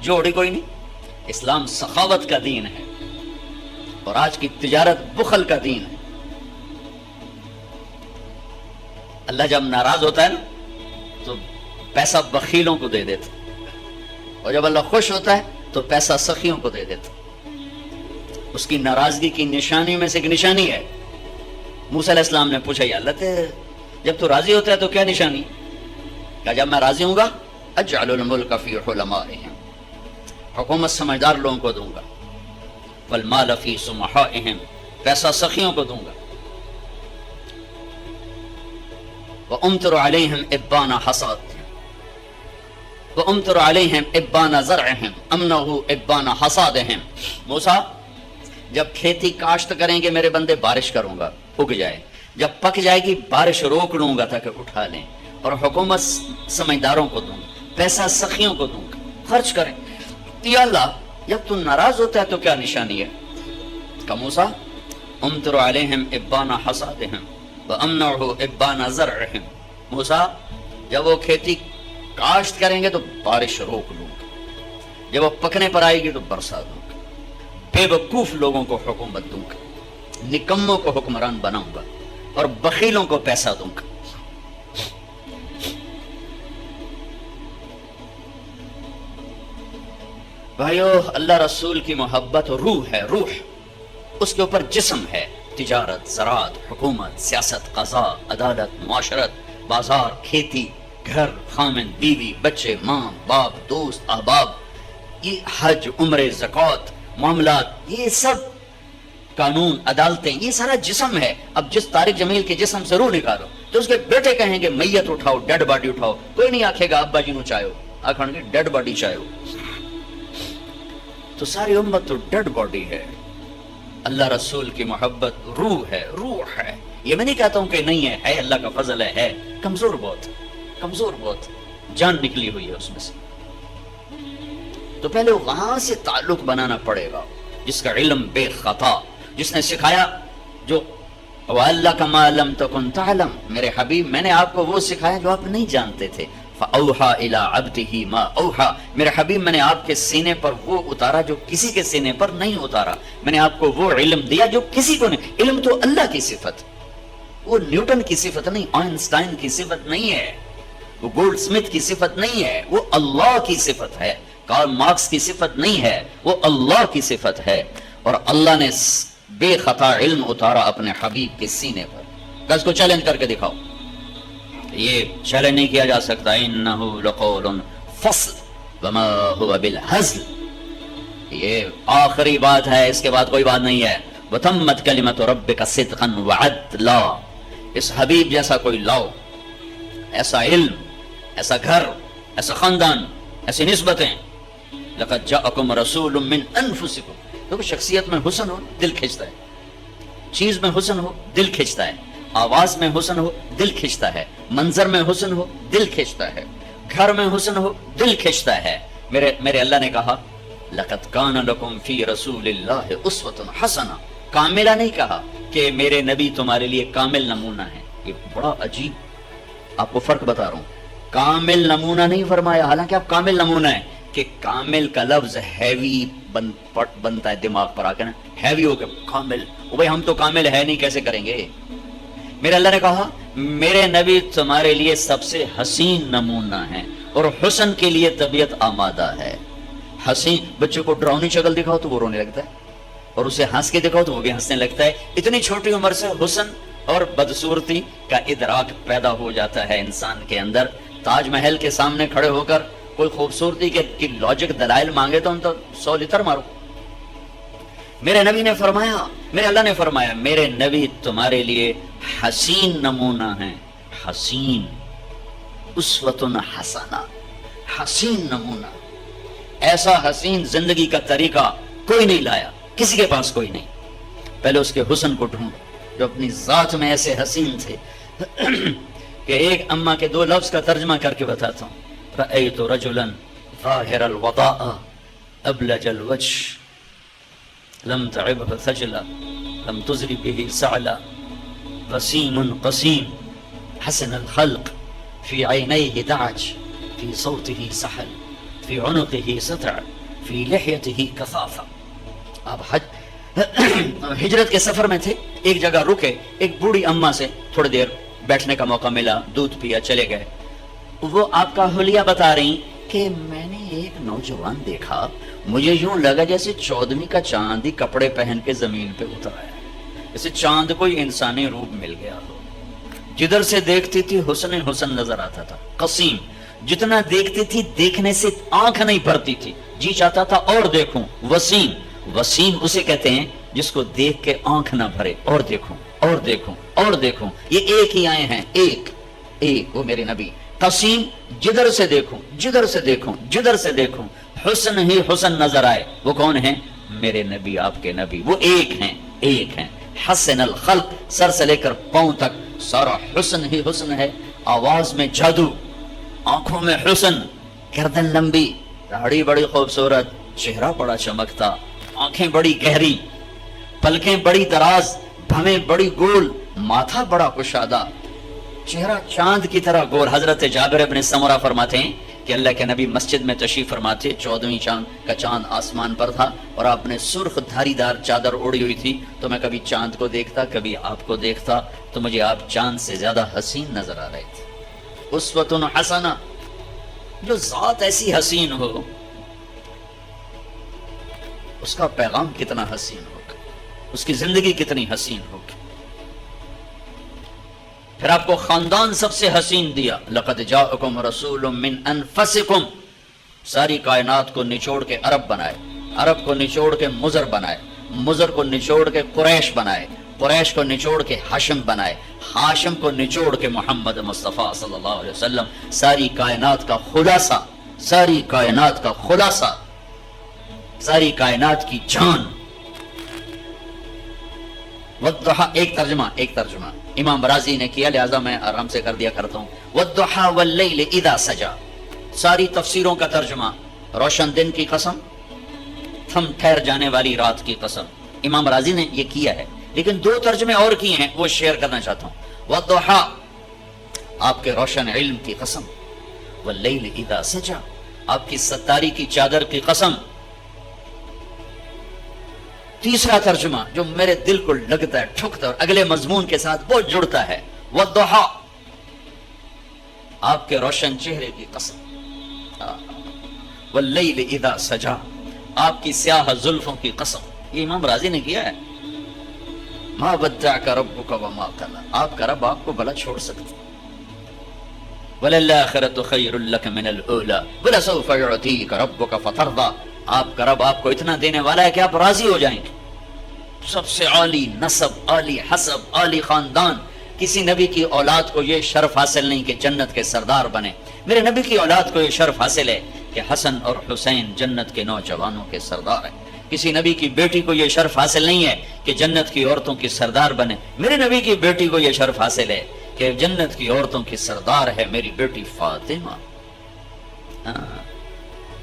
A: جوڑی کوئی نہیں۔ اسلام سخاوت کا دین ہے، اور آج کی تجارت بخل کا دین ہے۔ اللہ جب ناراض ہوتا ہے نا تو پیسہ بخیلوں کو دے دیتا، اور جب اللہ خوش ہوتا ہے تو پیسہ سخیوں کو دے دیتا۔ اس کی ناراضگی کی نشانی میں سے ایک نشانی ہے، موسیٰ علیہ السلام نے پوچھا یا اللہ جب تو راضی ہوتا ہے تو کیا نشانی؟ کہ جب میں راضی ہوں گا اجعل الملک فی حلمائہم، حکومت سمجھدار لوگوں کو دوں گا، والمال فی سمحائہم، پیسہ سخیوں کو دوں گا، وامطر علیہم ابان حصاد، وامطر علیہم ابان زرعہم امنہ ابان حصادہم۔ موسیٰ جب کھیتی کاشت کریں گے میرے بندے بارش کروں گا، اگ جائے، جب پک جائے گی بارش روک لوں گا تاکہ اٹھا لیں، اور حکومت سمجھداروں کو دوں گا، پیسہ سخیوں کو دوں گا، خرچ کریں۔ یا اللہ جب تو ناراض ہوتا ہے تو کیا نشانی ہے؟ کہ موسیٰ امطر علیہم ابان حصادہم وامنعہ ابان زرعہم، موسیٰ جب وہ کھیتی کاشت کریں گے تو بارش روک لوں گا، جب وہ پکنے پر آئے گی تو برسا دوں گا، بے وقوف لوگوں کو حکومت دوں گا، نکموں کو حکمران بناؤں گا، اور بخیلوں کو پیسہ دوں گا۔ بھائیو، اللہ رسول کی محبت روح ہے، روح اس کے اوپر جسم ہے، تجارت، زراعت، حکومت، سیاست، قضاء، عدالت، معاشرت، بازار، کھیتی، گھر، خامن، بیوی، بچے، ماں، باپ، دوست، احباب، یہ حج، عمرے، زکوٰۃ، معاملات، یہ سب قانون، عدالتیں، یہ سارا جسم ہے۔ اب جس طارق جمیل کے جسم سے روح نکالو تو اس کے بیٹے کہیں گے میت اٹھاؤ، ڈیڈ باڈی اٹھاؤ، کوئی نہیں آکھے گا ابا جی نو چاہو، آکھن گے ڈیڈ باڈی چاہو۔ تو ساری امت تو ڈیڈ باڈی ہے۔ اللہ رسول کی محبت روح ہے، روح ہے۔ یہ میں نہیں کہتا ہوں کہ نہیں ہے اللہ کا فضل ہے کمزور بہت، کمزور بہت، جان نکلی ہوئی ہے اس میں سے۔ تو پہلے وہاں سے تعلق بنانا پڑے گا، جس کا علم بے خطا، جس نے سکھایا جو وَعَلَّكَ مَا لَمْ تَكُنْ تَعْلَمْ، میرے حبیب میں نے آپ کو وہ سکھایا جو آپ نہیں جانتے تھے، فَأَوْحَى إِلَىٰ عَبْدِهِ مَا أَوْحَى، میرے حبیب میں نے آپ کے سینے پر وہ اتارا جو کسی کے سینے پر نہیں اتارا، میں نے آپ کو وہ علم دیا جو کسی کو نہیں۔ علم تو اللہ کی صفت، وہ نیوٹن کی صفت نہیں، آئنسٹائن کی صفت نہیں ہے، وہ گولڈ سمتھ کی صفت نہیں ہے، وہ اللہ کی صفت ہے، کارل مارکس کی صفت نہیں ہے، وہ اللہ کی صفت ہے۔ اور اللہ نے بے خطا علم اتارا اپنے حبیب کے سینے پر۔ اس کو چیلنج کر کے دکھاؤ، یہ چیلنج نہیں کیا جا سکتا۔ انہ لقول فصل وما هو بالهزل، یہ آخری بات ہے، اس کے بعد کوئی بات نہیں ہے۔ وتمت کلمۃ ربک صدقا وعدلا، اس حبیب جیسا کوئی لاؤ، ایسا علم، ایسا گھر، ایسا خاندان، ایسی نسبتیں۔ لقد جاءکم رسول من انفسکم، دیکھو شخصیت میں حسن ہو دل کھنچتا ہے، چیز میں حسن ہو دل کھنچتا ہے، آواز میں حسن ہو دل کھنچتا ہے، منظر میں حسن ہو دل کھنچتا ہے، گھر میں حسن ہو دل کھنچتا ہے۔ میرے اللہ نے کہا لقد کان لکم فی رسول اللہ اسوۃ حسنہ، کاملہ نہیں کہا کہ میرے نبی تمہارے لیے کامل نمونہ ہے۔ یہ بڑا عجیب، آپ کو فرق بتا رہا ہوں، کامل نمونہ نہیں فرمایا، حالانکہ آپ کامل نمونہ ہے، کہ کامل کا لفظ ہیوی بنتا ہے دماغ پر آ کے نا، ہیوی ہو کے کامل، بھائی ہم تو کامل ہے نہیں، کیسے کریں گے؟ میرے اللہ نے کہا میرے نبی تمہارے لیے سب سے حسین نمونہ ہے اور حسن کے لیے طبیعت آمادہ ہے۔ حسین، بچوں کو ڈراؤنی شکل دکھاؤ تو وہ رونے لگتا ہے، اور اسے ہنس کے دکھاؤ تو وہ بھی ہنسنے لگتا ہے۔ اتنی چھوٹی عمر سے حسن اور بدصورتی کا ادراک پیدا ہو جاتا ہے انسان کے اندر۔ تاج محل کے سامنے کھڑے ہو کر کوئی خوبصورتی کی لاجک دلائل مانگے تو ان تو 100 لیٹر مارو۔ میرے نبی نے فرمایا، میرے اللہ نے فرمایا میرے نبی تمہارے لیے حسین نمونہ ہیں، حسین، اسوۃ حسنہ، حسین نمونہ۔ ایسا حسین زندگی کا طریقہ کوئی نہیں لایا، کسی کے پاس کوئی نہیں۔ پہلے اس کے حسن کو ڈھونڈ جو اپنی ذات میں ایسے حسین تھے کہ ایک اما کے 2 لفظ کا ترجمہ کر کے بتاتا ہوں۔ رأیت رجلا ظاہر الوضاء ابلج الوجه لم تعبه ثجلا لم تزر به سعلا وسيم قسيم حسن الخلق في عينيه دعج في صوته سحل في عنقه سطع في لحيته كثافة۔ آپ ہجرت کے سفر میں تھے، ایک جگہ رکے، ایک بوڑھی اماں سے تھوڑی دیر بیٹھنے کا موقع ملا، دودھ پیا، چلے گئے۔ وہ آپ کا حلیہ بتا رہی کہ میں نے ایک نوجوان دیکھا، مجھے یوں لگا جیسے 14ویں کا چاند ہی کپڑے پہن کے زمین پہ اترا ہے، جیسے چاند کو انسانی روپ مل گیا ہو۔ جدھر سے دیکھتی تھی حسن حسن نظر آتا تھا، قسیم، جتنا دیکھتی تھی دیکھنے سے آنکھ نہیں بھرتی تھی، جی چاہتا تھا اور دیکھوں۔ وسیم، وسیم اسے کہتے ہیں جس کو دیکھ کے آنکھ نہ بھرے، اور دیکھوں اور دیکھوں اور دیکھوں۔ یہ ایک ہی آئے ہیں، ایک ایک، وہ میرے نبی۔ قسیم، جدھر سے دیکھوں جدھر سے دیکھوں جدھر سے دیکھوں حسن ہی حسن نظر آئے۔ وہ کون ہیں؟ میرے نبی، آپ کے نبی، وہ ایک ہیں، ایک ہیں۔ حسن الخلق، سر سے لے کر پاؤں تک سارا حسن ہی حسن ہے۔ آواز میں جادو، آنکھوں میں حسن، گردن لمبی، داڑھی بڑی خوبصورت، چہرہ بڑا چمکتا، آنکھیں بڑی گہری، پلکیں بڑی دراز، بھویں بڑی گول، ماتھا بڑا کشادہ، چہرہ چاند کی طرح گور۔ حضرت جابر ابن سمرہ فرماتے ہیں کہ اللہ کے نبی مسجد میں تشریف فرماتے، 14ویں چاند کا چاند آسمان پر تھا اور آپ نے سرخ دھاری دار چادر اوڑی ہوئی تھی، تو میں کبھی چاند کو دیکھتا کبھی آپ کو دیکھتا تو مجھے آپ چاند سے زیادہ حسین نظر آ رہے تھے۔ اسوۃ حسنہ، جو ذات ایسی حسین ہو اس کا پیغام کتنا حسین ہوگا، اس کی زندگی کتنی حسین ہوگی۔ پھر آپ کو خاندان سب سے حسین دیا، لقد جاءکم رسول من انفسکم، ساری کائنات کو نچوڑ کے عرب بنائے، عرب کو نچوڑ کے مضر بنائے، مضر کو نچوڑ کے قریش بنائے، قریش کو نچوڑ کے ہاشم بنائے، ہاشم کو نچوڑ کے محمد مصطفیٰ صلی اللہ علیہ وسلم، ساری کائنات کا خلاصہ، ساری کائنات کا خلاصہ، ساری کائنات کی جان۔ والضحى، ایک ترجمہ امام رازی نے کیا، لہذا میں آرام سے کر دیا کرتا ہوں۔ والضحى واللیل اذا سجا، ساری تفسیروں کا ترجمہ، روشن دن کی قسم، تھم ٹھہر جانے والی رات کی قسم، امام رازی نے یہ کیا ہے، لیکن 2 ترجمے اور کیے ہیں، وہ شیئر کرنا چاہتا ہوں۔ والضحى، آپ کے روشن علم کی قسم، واللیل اذا سجا، آپ کی ستاری کی چادر کی قسم۔ تیسرا ترجمہ جو میرے دل کو لگتا ہے، ٹھکتا ہے اور اگلے مضمون کے ساتھ بہت جڑتا ہے، والضحیٰ، آپ کے روشن چہرے کی قسم، واللیل اذا سجا، آپ کی سیاہ زلفوں کی قسم۔ یہ امام راضی نے کیا ہے۔ ما ودعک ربک وما قلی، آپ کا رب آپ کو بھلا چھوڑ سکتا۔ وَلَلْآخِرَةُ خَيْرٌ لَكَ مِنَ الْأُولَىٰ وَلَسَوْفَ يُعْطِيكَ رَبُّكَ فَتَرْضَىٰ، آپ کا رب آپ کو اتنا دینے والا ہے کہ آپ راضی ہو جائیں گے۔ سب سے عالی نسب، عالی حسب، عالی خاندان، کسی نبی کی اولاد کو یہ شرف حاصل نہیں کہ جنت کے سردار بنے۔ میرے نبی کی اولاد کو یہ شرف حاصل ہے کہ حسن اور حسین جنت کے نوجوانوں کے سردار ہیں۔ کسی نبی کی بیٹی کو یہ شرف حاصل نہیں ہے کہ جنت کی عورتوں کی سردار بنے۔ میرے نبی کی بیٹی کو یہ شرف حاصل ہے کہ جنت کی عورتوں کی سردار ہے میری بیٹی فاطمہ۔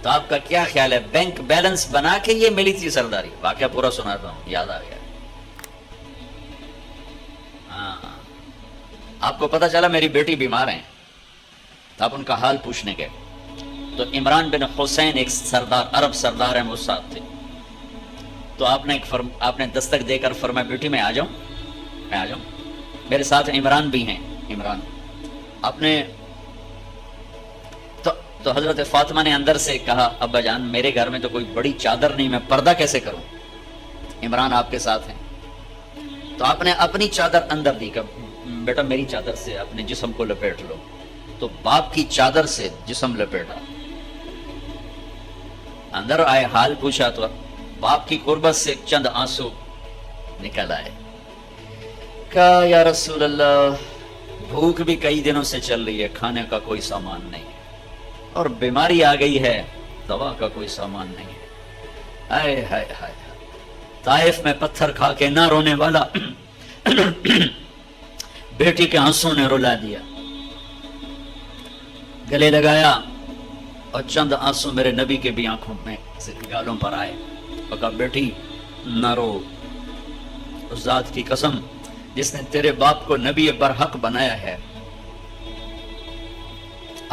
A: تو آپ کا کیا خیال ہے، بینک بیلنس بنا کے یہ ملی تھی سرداری؟ واقعہ پورا سناتا ہوں، یاد آ گیا۔ آپ کو پتا چلا میری بیٹی بیمار ہیں، تو آپ ان کا حال پوچھنے گئے، تو عمران بن حسین ایک سردار، عرب سردار ہیں، وہ ساتھ تھے۔ تو آپ نے دستک دے کر فرمایا بیٹی میں آ جاؤں، میں آ جاؤں، میرے ساتھ عمران بھی ہیں۔ عمران آپ نے تو حضرت فاطمہ نے اندر سے کہا ابا جان میرے گھر میں تو کوئی بڑی چادر نہیں، میں پردہ کیسے کروں؟ عمران آپ کے ساتھ ہیں، تو آپ نے اپنی چادر اندر دی کہ بیٹا میری چادر سے اپنے جسم کو لپیٹ لو۔ تو باپ کی چادر سے جسم لپیٹا، اندر آئے، حال پوچھا تو باپ کی قربت سے چند آنسو نکل آئے۔ کہا یا رسول اللہ بھوک بھی کئی دنوں سے چل رہی ہے، کھانے کا کوئی سامان نہیں ہے، اور بیماری آ گئی ہے، دوا کا کوئی سامان نہیں ہے۔ ہائے ہائے ہائے، طائف میں پتھر کھا کے نہ رونے والا بیٹی کے آنسوں نے رلا دیا۔ گلے لگایا اور چند آنسو میرے نبی کے بھی آنکھوں میں سے گالوں پر آئے، اور کہا بیٹی نہ رو، اس ذات کی قسم جس نے تیرے باپ کو نبی برحق بنایا ہے،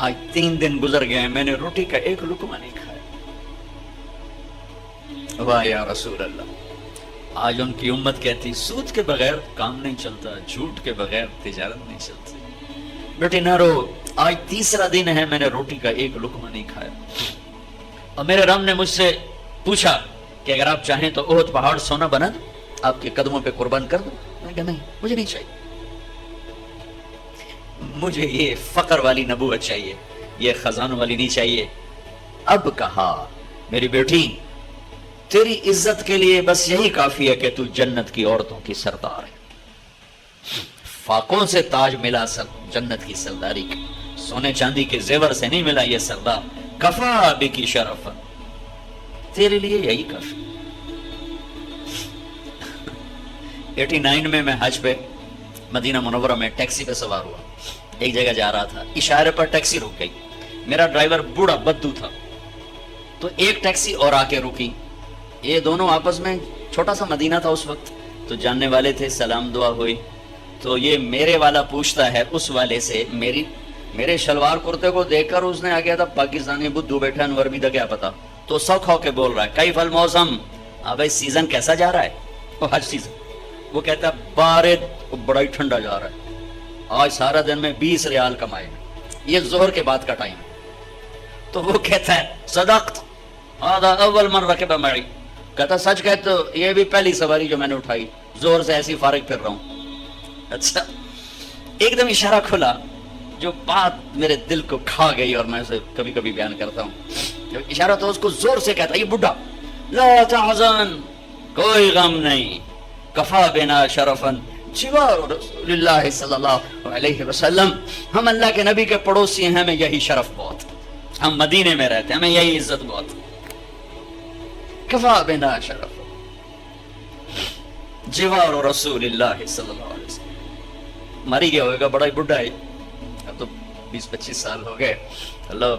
A: آج 3 دن گزر گئے ہیں، میں نے روٹی کا ایک لقمہ نہیں کھایا۔ واہ یا رسول اللہ، آج ان کی امت کہتی سود کے بغیر کام نہیں چلتا، جھوٹ کے بغیر تجارت نہیں چلتی۔ بیٹی نہ رو، آج 3را دن ہے میں نے روٹی کا ایک لقمہ نہیں کھایا۔ اور میرے رب نے مجھ سے پوچھا کہ اگر آپ چاہیں تو احد پہاڑ سونا بنا دوں، آپ کے قدموں پہ قربان کر دوں؟ میں نے کہا نہیں، مجھے نہیں چاہیے، مجھے یہ فقر والی نبوت چاہیے، یہ خزانوں والی نہیں چاہیے۔ اب کہا میری بیٹی تیری عزت کے لیے بس یہی کافی ہے کہ تو جنت کی عورتوں کی سردار ہے۔ فاقوں سے تاج ملا جنت کی سرداری کا، سونے چاندی کے زیور سے نہیں ملا یہ سردار۔ کفا بکی شرف، تیرے لیے یہی کافی۔ 89 میں حج پہ مدینہ منورہ میں ٹیکسی پہ سوار ہوا، ایک جگہ جا رہا تھا، اشارے پر ٹیکسی رک گئی، میرا ڈرائیور بوڑھا بدو تھا، تو ایک ٹیکسی اور آ کے رکی، یہ دونوں آپس میں، چھوٹا سا مدینہ تھا اس وقت، تو جاننے والے تھے، سلام دعا ہوئی، تو یہ میرے والا پوچھتا ہے اس والے سے، میرے شلوار کرتے کو دیکھ کر اس نے آ گیا تھا پاکستانی بدھو بیٹھا انور بھی تھا کیا پتا، تو سوکھ ہو کے بول رہا ہے کیف الموسم، ابھی سیزن کیسا جا رہا ہے؟ وہ حج سیزن، وہ کہتا ہے بارد، بڑا ہی ٹھنڈا جا رہا ہے، آج سارا دن میں 20 ریال کمائے، یہ ظہر کے بعد کا ٹائم ہے۔ تو وہ کہتا ہے صدقت، هذا اول من رکب معي، کہتا سچ کہتے تو یہ بھی پہلی سواری جو میں نے اٹھائی، زور سے ایسی فارغ پھر رہا ہوں۔ اچھا، ایک دم اشارہ کھلا، جو بات میرے دل کو کھا گئی، اور میں اسے کبھی کبھی بیان کرتا ہوں، جو اشارہ تو اس کو زور سے کہتا، یہ بڈھا، لا تحزن، کوئی غم نہیں، کفا بنا شرفن جوار رسول اللہ صلی اللہ علیہ وسلم، ہم اللہ کے نبی کے پڑوسی ہیں، ہمیں یہی شرف بہت، ہم مدینے میں رہتے ہیں، ہمیں یہی عزت بہت، کفا بنا شرف جوار رسول اللہ صلی اللہ علیہ وسلم۔ مری گیا ہوگا، بڑا ہی بڈھا ہے، اب تو 20-25 سال ہو گئے، اللہ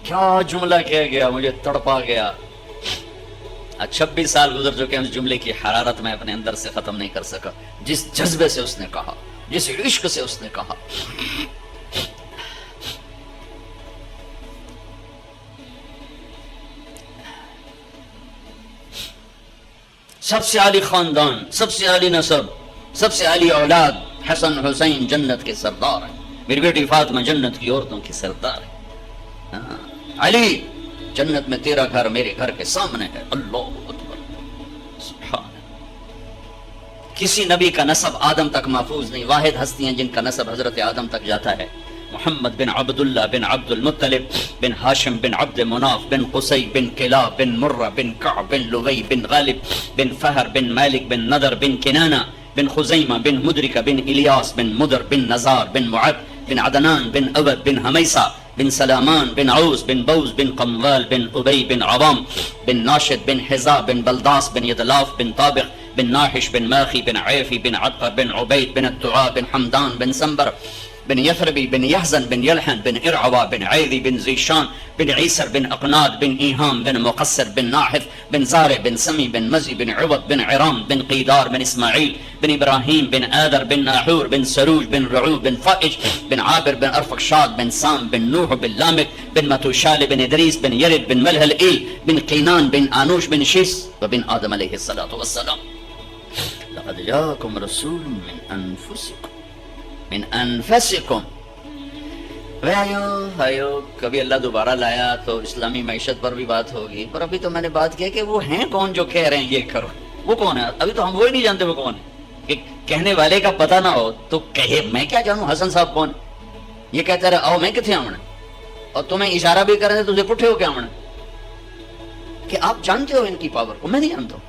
A: کیا جملہ کہہ گیا، مجھے تڑپا گیا۔ 26 سال گزر چکے ہیں، اس جملے کی حرارت میں اپنے اندر سے ختم نہیں کر سکا، جس جذبے سے اس نے کہا، جس عشق سے اس نے کہا۔ سب سے عالی خاندان، سب سے عالی نسب، سب سے عالی اولاد، حسن حسین جنت کے سردار ہیں، میری بیٹی فاطمہ جنت کی عورتوں کی سردار ہے، علی جنت میں تیرا گھر میرے گھر کے سامنے ہے، اللہ اکبر سبحان اللہ۔ کسی نبی کا نسب آدم تک محفوظ نہیں، واحد ہستی ہیں جن کا نسب حضرت آدم تک جاتا ہے، محمد بن عبداللہ بن عبد المطلب بن ہاشم بن عبد مناف بن قصی بن کلاب بن مرہ بن کعب بن لغی بن غالب بن فہر بن مالک بن نضر بن کنانہ بن خزیمہ بن مدرکہ بن الیاس بن مدر بن نزار بن معد بن عدنان بن عبد بن حمیسہ بن سلامان بن عوس بن بوز بن قموال بن ابی بن عوام بن ناشد بن حزا بن بلداس بن یدلاف بن طابق بن ناحش بن ماخی بن عیفی بن عطر بن عبید بن الدعاء بن حمدان بن سنبر بن یثربی بن یحزن بن یلحن بن ارعوا بن عیدی بن زیشان بن عیسر بن اقناد بن ایہام بن مقصر بن ناحف بن زارع بن سمی بن مزی بن عوض بن عرام بن قیدار بن اسماعیل بن ابراہیم بن آدر بن ناحور بن سروج بن رعو بن فائج بن عابر بن ارفقشاد بن سام بن نوح بن لامک بن متوشال بن ادریس بن یرد بن ملہل ایل بن قینان بن آنوش بن شیس وبن آدم علیہ السلام۔ لقد جاءکم رسول من انفسکم کبھی اللہ دوبارہ لایا تو اسلامی معیشت پر بھی بات ہوگی، پر ابھی تو میں نے بات کیا کہ وہ ہیں کون جو کہہ رہے ہیں یہ کرو، وہ کون ہے؟ ابھی تو ہم وہی نہیں جانتے وہ کون ہے، کہ کہنے والے کا پتہ نہ ہو تو کہے میں کیا جانوں حسن صاحب کون ہے؟ یہ کہتے رہے آؤ میں کتنے آمنا، اور تمہیں اشارہ بھی کر رہے تھے تجھے پٹھے ہو کے آمنا، کہ آپ جانتے ہو ان کی پاور کو، میں نہیں جانتا ہوں۔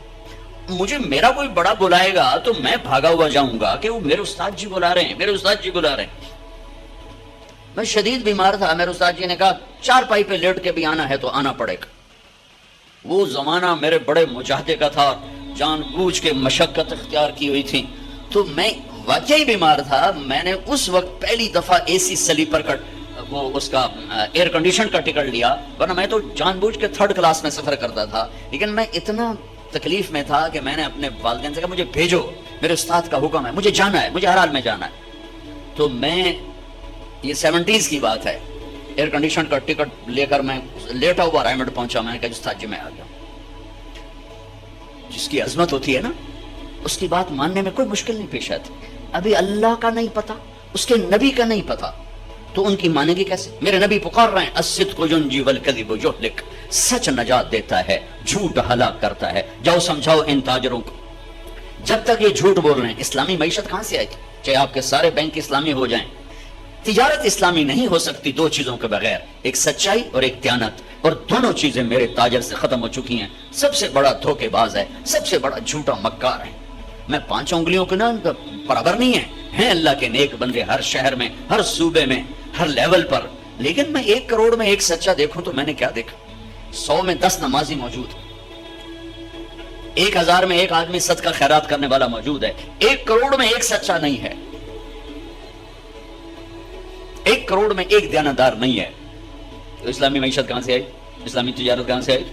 A: مجھے میرا کوئی بڑا بلائے گا تو میں بھاگا ہوا جاؤں گا کہ وہ میرے استاد جی بلا رہے ہیں، میرے استاد جی بلا رہے ہیں۔ میں شدید بیمار تھا، میرے استاد جی نے کہا 4 پائی پہ لیٹ کے بھی آنا ہے تو آنا پڑے گا۔ وہ زمانہ میرے بڑے مجاہدے کا تھا، جان بوجھ کے مشقت اختیار کی ہوئی تھی، تو میں واقعی بیمار تھا۔ میں نے اس وقت پہلی دفعہ اے سی سلیپر کا وہ اس کا ایئر کنڈیشن کا ٹکٹ لیا، ورنہ میں تو جان بوجھ کے 3rd کلاس میں سفر کرتا تھا، لیکن میں اتنا تکلیف میں تھا کہ میں نے اپنے والدین سے کہا مجھے بھیجو، میرے استاد کا حکم ہے، مجھے جانا ہے، مجھے ہر حال میں جانا ہے۔ تو میں یہ 70s کی بات ہے، ایئر کنڈیشن کا ٹکٹ لے کر میں لیٹا ہوا رائمنڈ پہنچا۔ میں نے کہا استاد جی میں آ گیا۔ جس کی عظمت ہوتی ہے نا اس کی بات ماننے میں کوئی مشکل نہیں پیش آتی۔ ابھی اللہ کا نہیں پتا، اس کے نبی کا نہیں پتا، تو ان کی مانیں گے کیسے؟ میرے نبی پکار رہے ہیں الصدق ینجی والکذب یہلک، سچ نجات دیتا ہے، جھوٹ ہلاک کرتا ہے۔ جاؤ سمجھاؤ ان تاجروں کو، جب تک یہ جھوٹ بول رہے ہیں اسلامی معیشت کہاں سے آئے گی؟ چاہے آپ کے سارے بینک اسلامی ہو جائیں، تجارت اسلامی نہیں ہو سکتی 2 چیزوں کے بغیر، ایک سچائی اور ایک دیانت، اور دونوں چیزیں میرے تاجر سے ختم ہو چکی ہیں۔ سب سے بڑا دھوکے باز ہے، سب سے بڑا جھوٹا مکار ہے۔ میں 5 انگلیوں کے نا برابر نہیں ہیں اللہ کے نیک بندے ہر شہر میں، ہر صوبے میں، ہر لیول پر، لیکن میں 1 کروڑ میں 1 سچا دیکھوں تو میں نے کیا دیکھا؟ 100 میں 10 نمازی موجود، 1000 میں 1 آدمی صدقہ خیرات کرنے والا موجود ہے، 1 کروڑ میں 1 سچا نہیں ہے، 1 کروڑ میں 1 دیانتدار نہیں ہے۔ تو اسلامی معیشت کہاں سے آئی؟ اسلامی تجارت کہاں سے آئی؟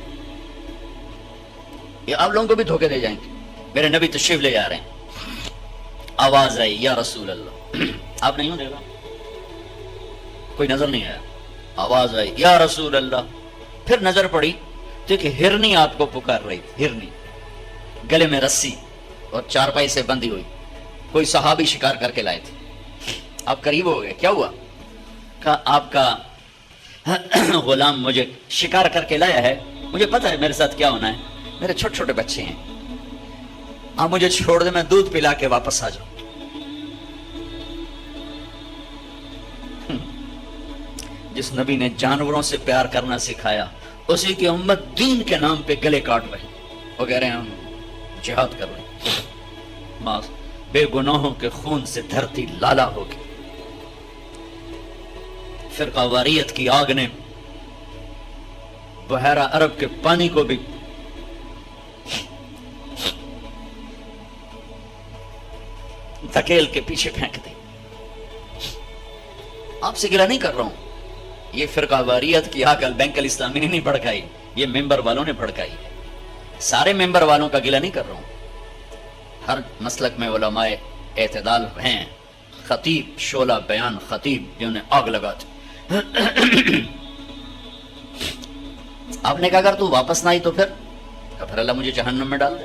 A: یہ آپ لوگوں کو بھی دھوکے دے جائیں گے۔ میرے نبی تشریف لے جا رہے ہیں، آواز آئی یا رسول اللہ، آپ نہیں ہو دیکھا، کوئی نظر نہیں آیا، آواز آئی یا رسول اللہ، پھر نظر پڑی تو ایک ہرنی آپ کو پکار رہی تھی، ہرنی گلے میں رسی اور 4 پائی سے بندھی ہوئی، کوئی صحابی شکار کر کے لائے تھے۔ آپ قریب ہو گئے، کیا ہوا؟ کہا آپ کا غلام مجھے شکار کر کے لایا ہے، مجھے پتا ہے میرے ساتھ کیا ہونا ہے، میرے چھوٹے چھوٹے بچے ہیں، آپ مجھے چھوڑ دیں، میں دودھ پلا کے واپس آ جاؤں۔ جس نبی نے جانوروں سے پیار کرنا سکھایا، اسی کی امت دین کے نام پہ گلے کاٹ رہے، وہ کہہ رہے ہیں ہم جہاد کر رہے ہیں، بے گناہوں کے خون سے دھرتی لالا ہوگی۔ فرقہ واریت کی آگ نے بحیرہ عرب کے پانی کو بھی دھکیل کے پیچھے پھینک دی۔ آپ سے گلہ نہیں کر رہا ہوں، یہ فرقہ واریت کی آگ البینک الاسلامی نے نہیں بھڑکائی، یہ ممبر والوں نے بھڑکائی ہے۔ سارے ممبر والوں کا گلہ نہیں کر رہا ہوں، ہر مسلک میں علماء اعتدال ہیں، خطیب شعلہ بیان خطیب جنہیں آگ لگاتے۔ آپ نے کہا اگر تو واپس نہ آئی تو پھر اللہ مجھے جہنم میں ڈال دے۔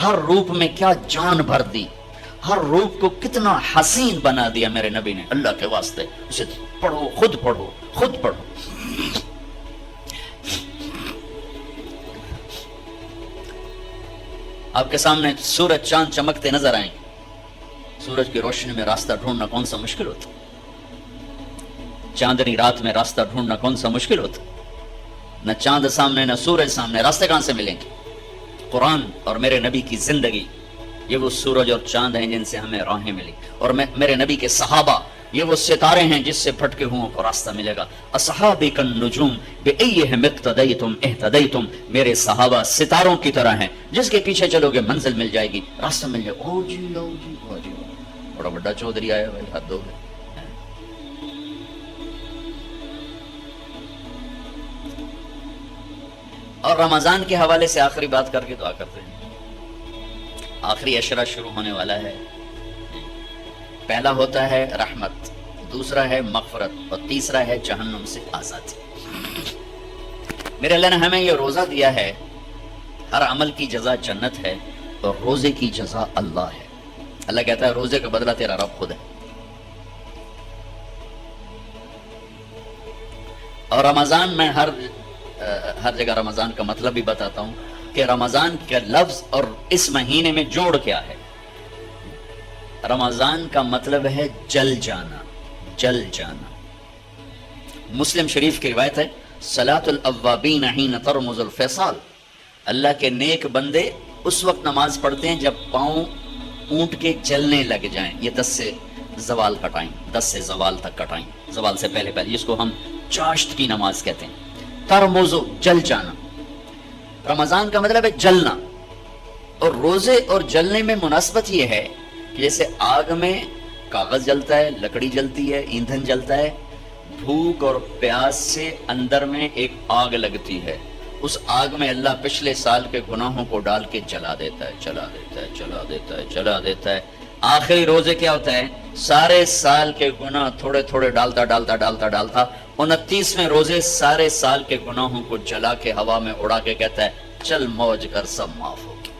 A: ہر روپ میں کیا جان بھر دی، ہر روپ کو کتنا حسین بنا دیا میرے نبی نے، اللہ کے واسطے اسے پڑھو، خود پڑھو، خود پڑھو۔ آپ کے سامنے سورج چاند چمکتے نظر آئیں، سورج کی روشنی میں راستہ ڈھونڈنا کون سا مشکل ہوتا، چاندنی رات میں راستہ ڈھونڈنا کون سا مشکل ہوتا، نہ چاند سامنے نہ سورج سامنے، راستے کہاں سے ملیں گے؟ قرآن اور میرے نبی کی زندگی، یہ وہ سورج اور چاند ہیں جن سے ہمیں راہیں ملی، اور میرے نبی کے صحابہ یہ وہ ستارے ہیں جس سے بھٹکے ہوں کو راستہ ملے گا۔ اصحابی کالنجوم بأیہم اقتدیتم اہتدیتم، میرے صحابہ ستاروں کی طرح ہیں، جس کے پیچھے چلو گے منزل مل جائے گی، راستہ مل جائے گا۔ او جی او جی او جی، بڑا بڑا چودھری آیا بھائی، حد ہو گئی۔ اور رمضان کے حوالے سے آخری بات کر کے دعا کرتے ہیں۔ آخری عشرہ شروع ہونے والا ہے، پہلا ہوتا ہے رحمت، دوسرا ہے مغفرت، اور تیسرا ہے جہنم سے آزادی۔ میرے اللہ نے ہمیں یہ روزہ دیا ہے، ہر عمل کی جزا جنت ہے، اور روزے کی جزا اللہ ہے۔ اللہ کہتا ہے روزے کا بدلہ تیرا رب خود ہے۔ اور رمضان میں ہر جگہ رمضان کا مطلب بھی بتاتا ہوں کہ رمضان کا لفظ اور اس مہینے میں جوڑ کیا ہے۔ رمضان کا مطلب ہے جل جانا، جل جانا۔ مسلم شریف کی روایت ہے، صلاۃ الاوابین حین ترمز الفصال، اللہ کے نیک بندے اس وقت نماز پڑھتے ہیں جب پاؤں اونٹ کے جلنے لگ جائیں، یہ 10 سے زوال کا ٹائم، 10 سے زوال تک کا ٹائم، زوال سے پہلے پہلے، جس کو ہم چاشت کی نماز کہتے ہیں۔ ترمز، جل جانا، رمضان کا مطلب ہے جلنا۔ اور روزے اور جلنے میں مناسبت یہ ہے کہ جیسے آگ میں کاغذ جلتا ہے، لکڑی جلتی ہے، ایندھن جلتا ہے، بھوک اور پیاس سے اندر میں ایک آگ لگتی ہے، اس آگ میں اللہ پچھلے سال کے گناہوں کو ڈال کے جلا دیتا ہے، جلا دیتا ہے، جلا دیتا ہے، جلا دیتا ہے۔ آخری روزے کیا ہوتا ہے، سارے سال کے گناہ تھوڑے تھوڑے ڈالتا ڈالتا ڈالتا ڈالتا 29ویں روزے سارے سال کے گناہوں کو جلا کے ہوا میں اڑا کے کہتا ہے چل موج کر، سب معاف ہو گیا،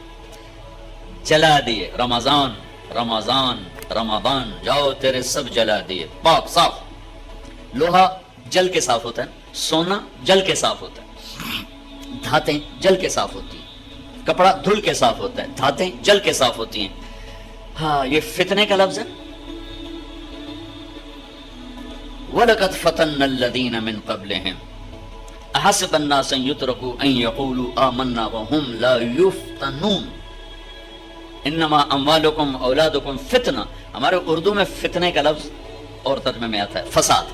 A: جلا دیے۔ رمضان رمضان رمضان، جاؤ تیرے سب جلا دیے، پاک صاف۔ لوہا جل کے صاف ہوتا ہے، سونا جل کے صاف ہوتا ہے، دھاتیں جل کے صاف ہوتی ہیں، کپڑا دھل کے صاف ہوتا ہے، دھاتیں جل کے صاف ہوتی ہیں۔ ہاں، یہ فتنے کا لفظ ہے۔ وَلَقَدْ فَتَنَّا الَّذِينَ مِن قَبْلِهِمْ أَحَسِبَ النَّاسَ أَن يُتْرَكُوا أَن يَقُولُوا آمَنَّا وَهُمْ لَا يُفْتَنُونَ انما اموالکم اولادکم فتنہ۔ ہمارے اردو میں فتنے کا لفظ اور ترجمے میں آتا ہے فساد،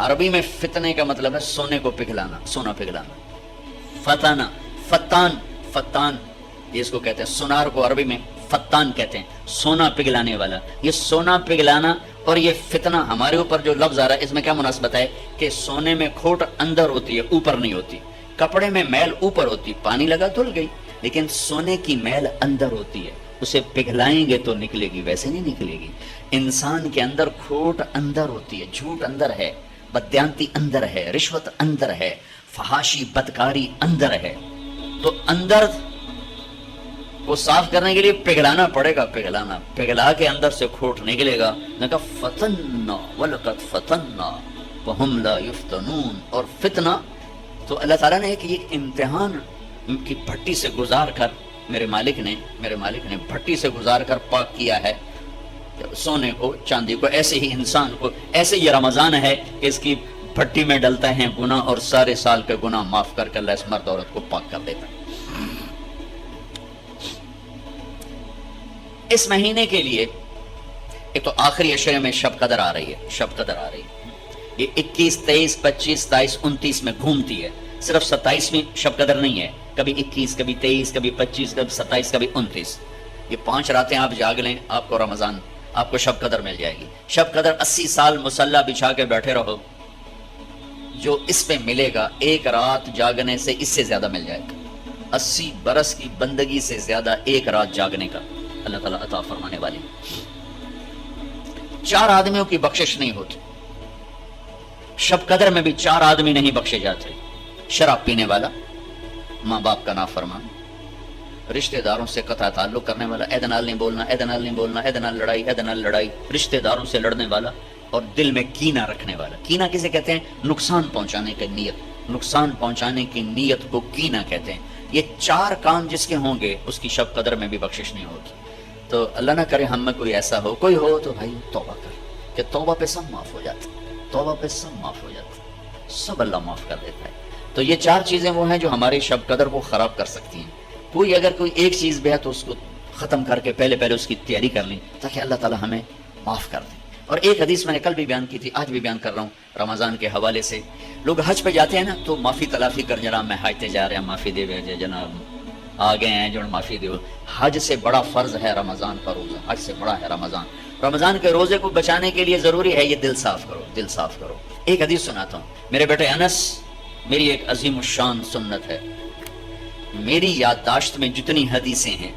A: عربی میں فتنے کا مطلب ہے سونے کو پگھلانا، سونا پگھلانا۔ فتانہ، فتان، فتان یہ اس کو کہتے ہیں، سونار کو عربی میں فتان کہتے ہیں، سونا پگھلانے والا۔ یہ سونا پگھلانا اور یہ فتنہ ہمارے اوپر جو لفظ آ رہا ہے، اس میں کیا مناسبت ہے کہ سونے میں کھوٹ اندر ہوتی ہے، اوپر نہیں ہوتی، کپڑے میں میل اوپر ہوتی، پانی لگا دھل گئی، لیکن سونے کی میل اندر ہوتی ہے، اسے پگھلائیں گے تو نکلے گی، ویسے نہیں نکلے گی۔ انسان کے اندر کھوٹ اندر ہوتی ہے، جھوٹ اندر ہے، بددیانتی اندر ہے، رشوت اندر ہے، فحاشی بدکاری اندر ہے، تو اندر کو صاف کرنے کے لیے پگھلانا پڑے گا، پگھلانا، پگھلا کے اندر سے کھوٹ نکلے گا۔ نے کہا فتنہ وَلَقَدْ فَتَنَّا وَهُمْ لَا يُفْتَنُونَ، اور فتنہ تو اللہ تعالیٰ نے ایک یہ امتحان کی بھٹی سے گزار کر میرے مالک نے بھٹی سے گزار کر پاک کیا ہے سونے کو، چاندی کو، ایسے ہی انسان کو، ایسے یہ رمضان ہے کہ اس کی بھٹی میں ڈلتا ہے گناہ اور سارے سال کے گناہ معاف کر کے اللہ اس مرد عورت کو پاک کر دیتا ہے۔ اس مہینے کے لیے ایک تو آخری عشرے میں شب قدر آ رہی ہے، شب قدر آ رہی ہے، یہ 21 23 25 27 29 میں گھومتی ہے، صرف 27ویں شب قدر نہیں ہے، کبھی 21 کبھی 23 کبھی 25 کبھی 27 کبھی 29، یہ 5 راتیں آپ جاگ لیں، آپ کو رمضان، آپ کو شب قدر مل جائے گی۔ شب قدر 80 سال مصلی بچھا کے بیٹھے رہو، جو اس پہ ملے گا ایک رات جاگنے سے اس سے زیادہ مل جائے گا، 80 برس کی بندگی سے زیادہ ایک رات جاگنے کا اللہ تعالیٰ عطا فرمانے والی۔ 4 آدمیوں کی بخشش نہیں ہوتی، شب قدر میں بھی 4 آدمی نہیں بخشے جاتے، شراب پینے والا، ماں باپ کا نافرمان، رشتہ داروں سے قطع تعلق کرنے والا، اے دنال نہیں بولنا، اے دنال نہیں بولنا، اے دنال لڑائی، اے دنال لڑائی، رشتہ داروں سے لڑنے والا اور دل میں کینہ رکھنے والا۔ کینہ کسے کہتے ہیں؟ نقصان پہنچانے کی نیت، نقصان پہنچانے کی نیت کو کینہ کہتے ہیں۔ یہ 4 کام جس کے ہوں گے اس کی شب قدر میں بھی بخشش نہیں ہوگی۔ تو اللہ نہ کرے ہم میں کوئی ایسا ہو، کوئی ہو تو بھائی توبہ کر، کہ توبہ پہ سب معاف ہو جاتا ہے، توبہ پہ سب معاف ہو جاتا ہے، سب اللہ معاف کر دیتا ہے۔ تو یہ 4 چیزیں وہ ہیں جو ہماری شب قدر کو خراب کر سکتی ہیں۔ کوئی اگر کوئی ایک چیز بھی ہے تو اس کو ختم کر کے پہلے اس کی تیاری کر لیں تاکہ اللہ تعالی ہمیں معاف کر دیں۔ اور ایک حدیث میں نے کل بھی بیان کی تھی، آج بھی بیان کر رہا ہوں رمضان کے حوالے سے۔ لوگ حج پہ جاتے ہیں نا تو معافی تلافی کر، جناب میں حج تے جا رہا ہوں، معافی دے ویجے جناب، آگے ہیں جو معافی دے۔ حج سے بڑا فرض ہے رمضان کا روزہ، حج سے بڑا ہے رمضان۔ رمضان کے روزے کو بچانے کے لیے ضروری ہے یہ دل صاف کرو، دل صاف کرو۔ ایک حدیث سناتا ہوں، میرے بیٹے انس، میری ایک عظیم الشان سنت ہے، میری یادداشت میں جتنی حدیثیں ہیں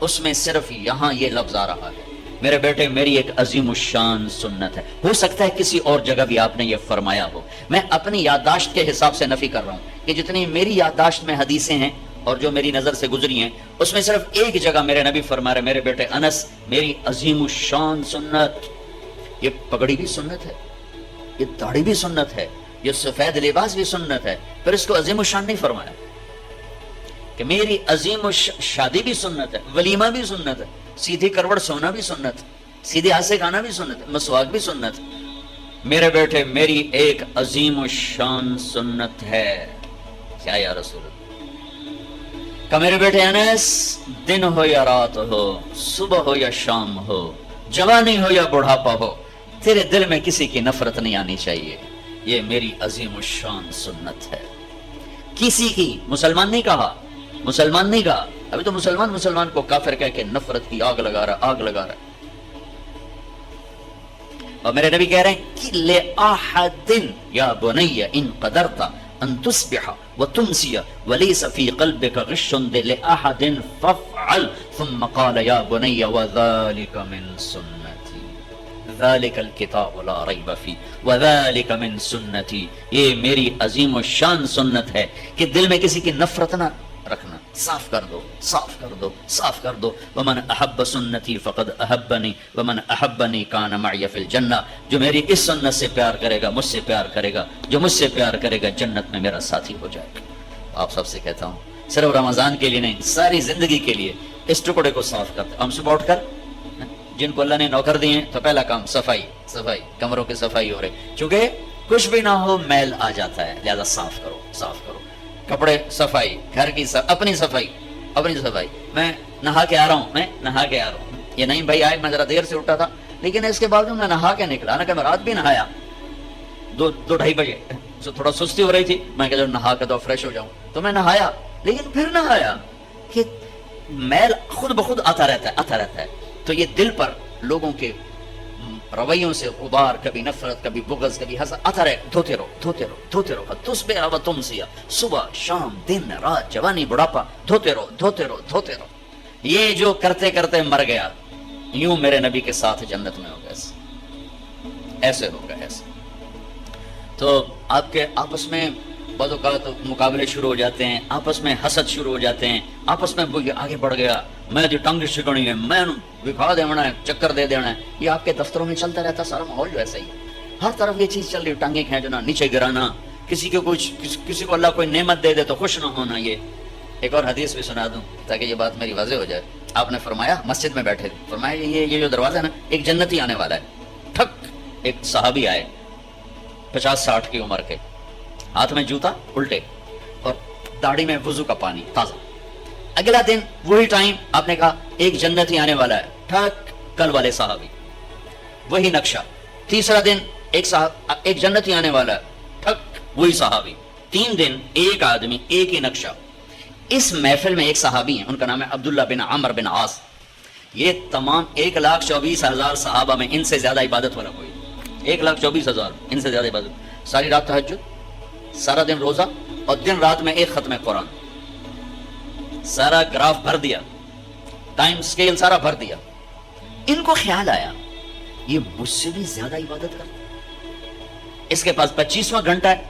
A: اس میں صرف یہاں یہ لفظ آ رہا ہے، میرے بیٹے میری ایک عظیم الشان سنت ہے۔ ہو سکتا ہے کسی اور جگہ بھی آپ نے یہ فرمایا ہو، میں اپنی یادداشت کے حساب سے نفی کر رہا ہوں کہ جتنی میری یادداشت میں حدیثیں ہیں اور جو میری نظر سے گزری ہیں اس میں صرف ایک جگہ میرے نبی فرما رہے، میرے بیٹے انس میری عظیم الشان سنت۔ یہ پگڑی بھی سنت ہے، یہ داڑھی بھی سنت ہے، یہ سفید لباس بھی سنت ہے، پھر اس کو عظیم الشان نہیں فرمایا کہ میری عظیم شادی بھی سنت ہے، ولیمہ بھی سنت ہے، سیدھی کروڑ سونا بھی سنت، سیدھے ہاتھ سے کھانا بھی سنت ہے، مسواک بھی سنت۔ میرے بیٹے میری ایک عظیم الشان سنت ہے۔ کیا یا رسول اللہ؟ کہ میرے بیٹے انس، دن ہو یا رات ہو، صبح ہو یا شام ہو، جوانی ہو یا بڑھاپا ہو، تیرے دل میں کسی کی نفرت نہیں آنی چاہیے، یہ میری عظیم الشان سنت ہے۔ کسی کی، مسلمان نہیں کہا، مسلمان نہیں کہا، ابھی تو مسلمان کو کافر کہہ کے نفرت کی آگ لگا رہا، آگ لگا رہا۔ اور میرے نبی کہہ رہے ہیں کہ لِأَحَدٍ یا بنی ان قدرت ان تصبح وتمسی وليس في قلبك غش لأحد فافعل ثم قال يا بني وذلك من سنتي ذلك الكتاب لا ريب فيه وذلك من سنتي۔ یہ میری عظیم الشان سنت ہے کہ دل میں کسی کی نفرت نہ رکھنا، صاف کر دو، صاف کر دو، صاف کر دو۔ ومن احب سنتی فقد احبنی ومن احبنی کان معی فی الجنہ۔ جو میری اس سنت سے پیار کرے گا مجھ سے پیار کرے گا، جو مجھ سے پیار کرے گا جنت میں میرا ساتھی ہو جائے گا۔ آپ سب سے کہتا ہوں صرف رمضان کے لیے نہیں، ساری زندگی کے لیے اس ٹکڑے کو صاف کرتے۔ ہم صبح اٹھ کر جن کو اللہ نے نوکر دیے ہیں تو پہلا کام صفائی، صفائی، کمروں کی صفائی ہو رہی، چونکہ کچھ بھی نہ ہو میل آ جاتا ہے، لہذا صاف کرو، صاف کرو۔ کپڑے صفائی، گھر کی اپنی صفائی، اپنی صفائی۔ میں نہا کے آ رہا ہوں، میں نہا کے آ رہا ہوں، یہ نہیں بھائی آئے میں ذرا دیر سے اٹھا تھا لیکن اس کے بعد میں نہا کے نکلا نا، کہ میں رات بھی نہایا 2-2:30 بجے، تھوڑا سستی ہو رہی تھی، میں کہ نہا کے تو فریش ہو جاؤں، تو میں نہایا، لیکن پھر نہایا کہ میل خود بخود آتا رہتا ہے، آتا رہتا ہے۔ تو یہ دل پر لوگوں کے رویوں سے غبار، کبھی نفرت، کبھی بغض، کبھی حسد آتا رہے، دھوتے رہو، دھوتے رہو، دھوتے رہو۔ تصبح و تمسی، صبح شام دن رات جوانی بڑھاپا، دھوتے رہو، دھوتے رہو، دھوتے رہو۔ یہ جو کرتے کرتے مر گیا، یوں میرے نبی کے ساتھ جنت میں ہوگا، ایسے ہوگا، ایسے۔ تو آپ کے آپس میں بعض اوقات مقابلے شروع ہو جاتے ہیں، آپس میں حسد شروع ہو جاتے ہیں، آپس میں آگے بڑھ گیا، میں جو ٹنگ شکنی ہے، میں دکھا دینا ہے، چکر دے دینا ہے، یہ آپ کے دفتروں میں چلتا رہتا، سارا ماحول جو ایسا ہی ہے، ہر طرف یہ چیز چل رہی ہے، ٹانگیں کھینچنا، نیچے گرانا، کسی کو کسی کو اللہ کوئی نعمت دے دے تو خوش نہ ہونا۔ یہ ایک اور حدیث بھی سنا دوں تاکہ یہ بات میری واضح ہو جائے۔ آپ نے فرمایا، مسجد میں بیٹھے فرمایا یہ جو دروازہ ہے نا، ایک جنتی آنے والا ہے۔ ٹھک ایک صحابی آئے 50-60 کی عمر کے، ہاتھ میں جوتا الٹے اور داڑھی میں وضو کا پانی تازہ۔ اگلا دن وہی ٹائم آپ نے کہا ایک جنتی آنے والا ہے، ٹھک کل والے صحابی، وہی نقشہ۔ تیسرا دن ایک جنتی آنے والا ہے، ٹھک وہی صحابی۔ 3 دن ایک آدمی، ایک ہی نقشہ۔ اس محفل میں ایک صحابی ہیں، ان کا نام ہے عبداللہ بن عمر بن عاص۔ یہ تمام 1,24,000 صحابہ میں ان سے زیادہ عبادت والا کوئی، 1,24,000 ان سے زیادہ عبادت، ساری رات تہجد، سارا دن روزہ، اور دن رات میں ایک ختم قرآن۔ سارا گراف بھر دیا، ٹائم سکیل سارا بھر دیا۔ ان کو خیال آیا یہ مجھ سے بھی زیادہ عبادت کرتا، اس کے پاس 25واں گھنٹہ ہے،